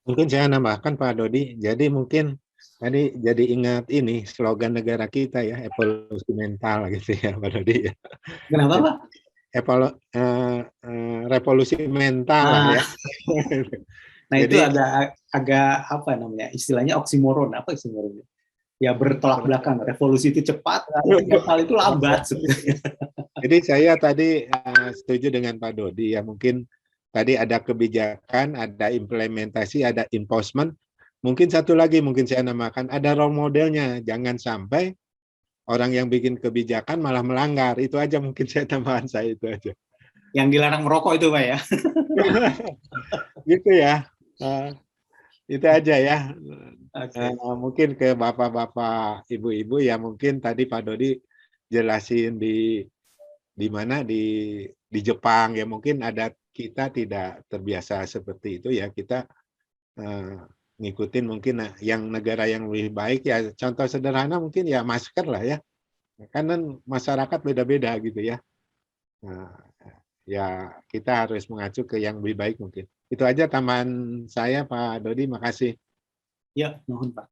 Mungkin saya nambahkan Pak Dodi. Jadi mungkin tadi jadi ingat ini slogan negara kita ya, evolusi mental gitu ya Pak Dodi. Kenapa Pak? Revolusi mental lah ya. Nah jadi, itu agak apa namanya istilahnya oksimoron, apa oksimoronnya? Ya bertolak belakang. Revolusi itu cepat, mental itu lambat. Jadi saya tadi setuju dengan Pak Dodi ya, mungkin tadi ada kebijakan, ada implementasi, ada enforcement. Mungkin satu lagi mungkin saya namakan ada role modelnya. Jangan sampai orang yang bikin kebijakan malah melanggar. Itu aja mungkin saya tambahan saya itu aja. Yang dilarang merokok itu Pak ya. Gitu ya. Itu aja ya. Okay. Mungkin ke bapak-bapak, ibu-ibu ya, mungkin tadi Pak Dodi jelasin di mana di Jepang ya, mungkin ada kita tidak terbiasa seperti itu ya, kita ngikutin mungkin yang negara yang lebih baik ya. Contoh sederhana mungkin ya masker lah ya, karena masyarakat beda-beda gitu ya. Ya kita harus mengacu ke yang lebih baik mungkin. Itu aja tambahan saya Pak Dodi, makasih. Ya, mohon Pak.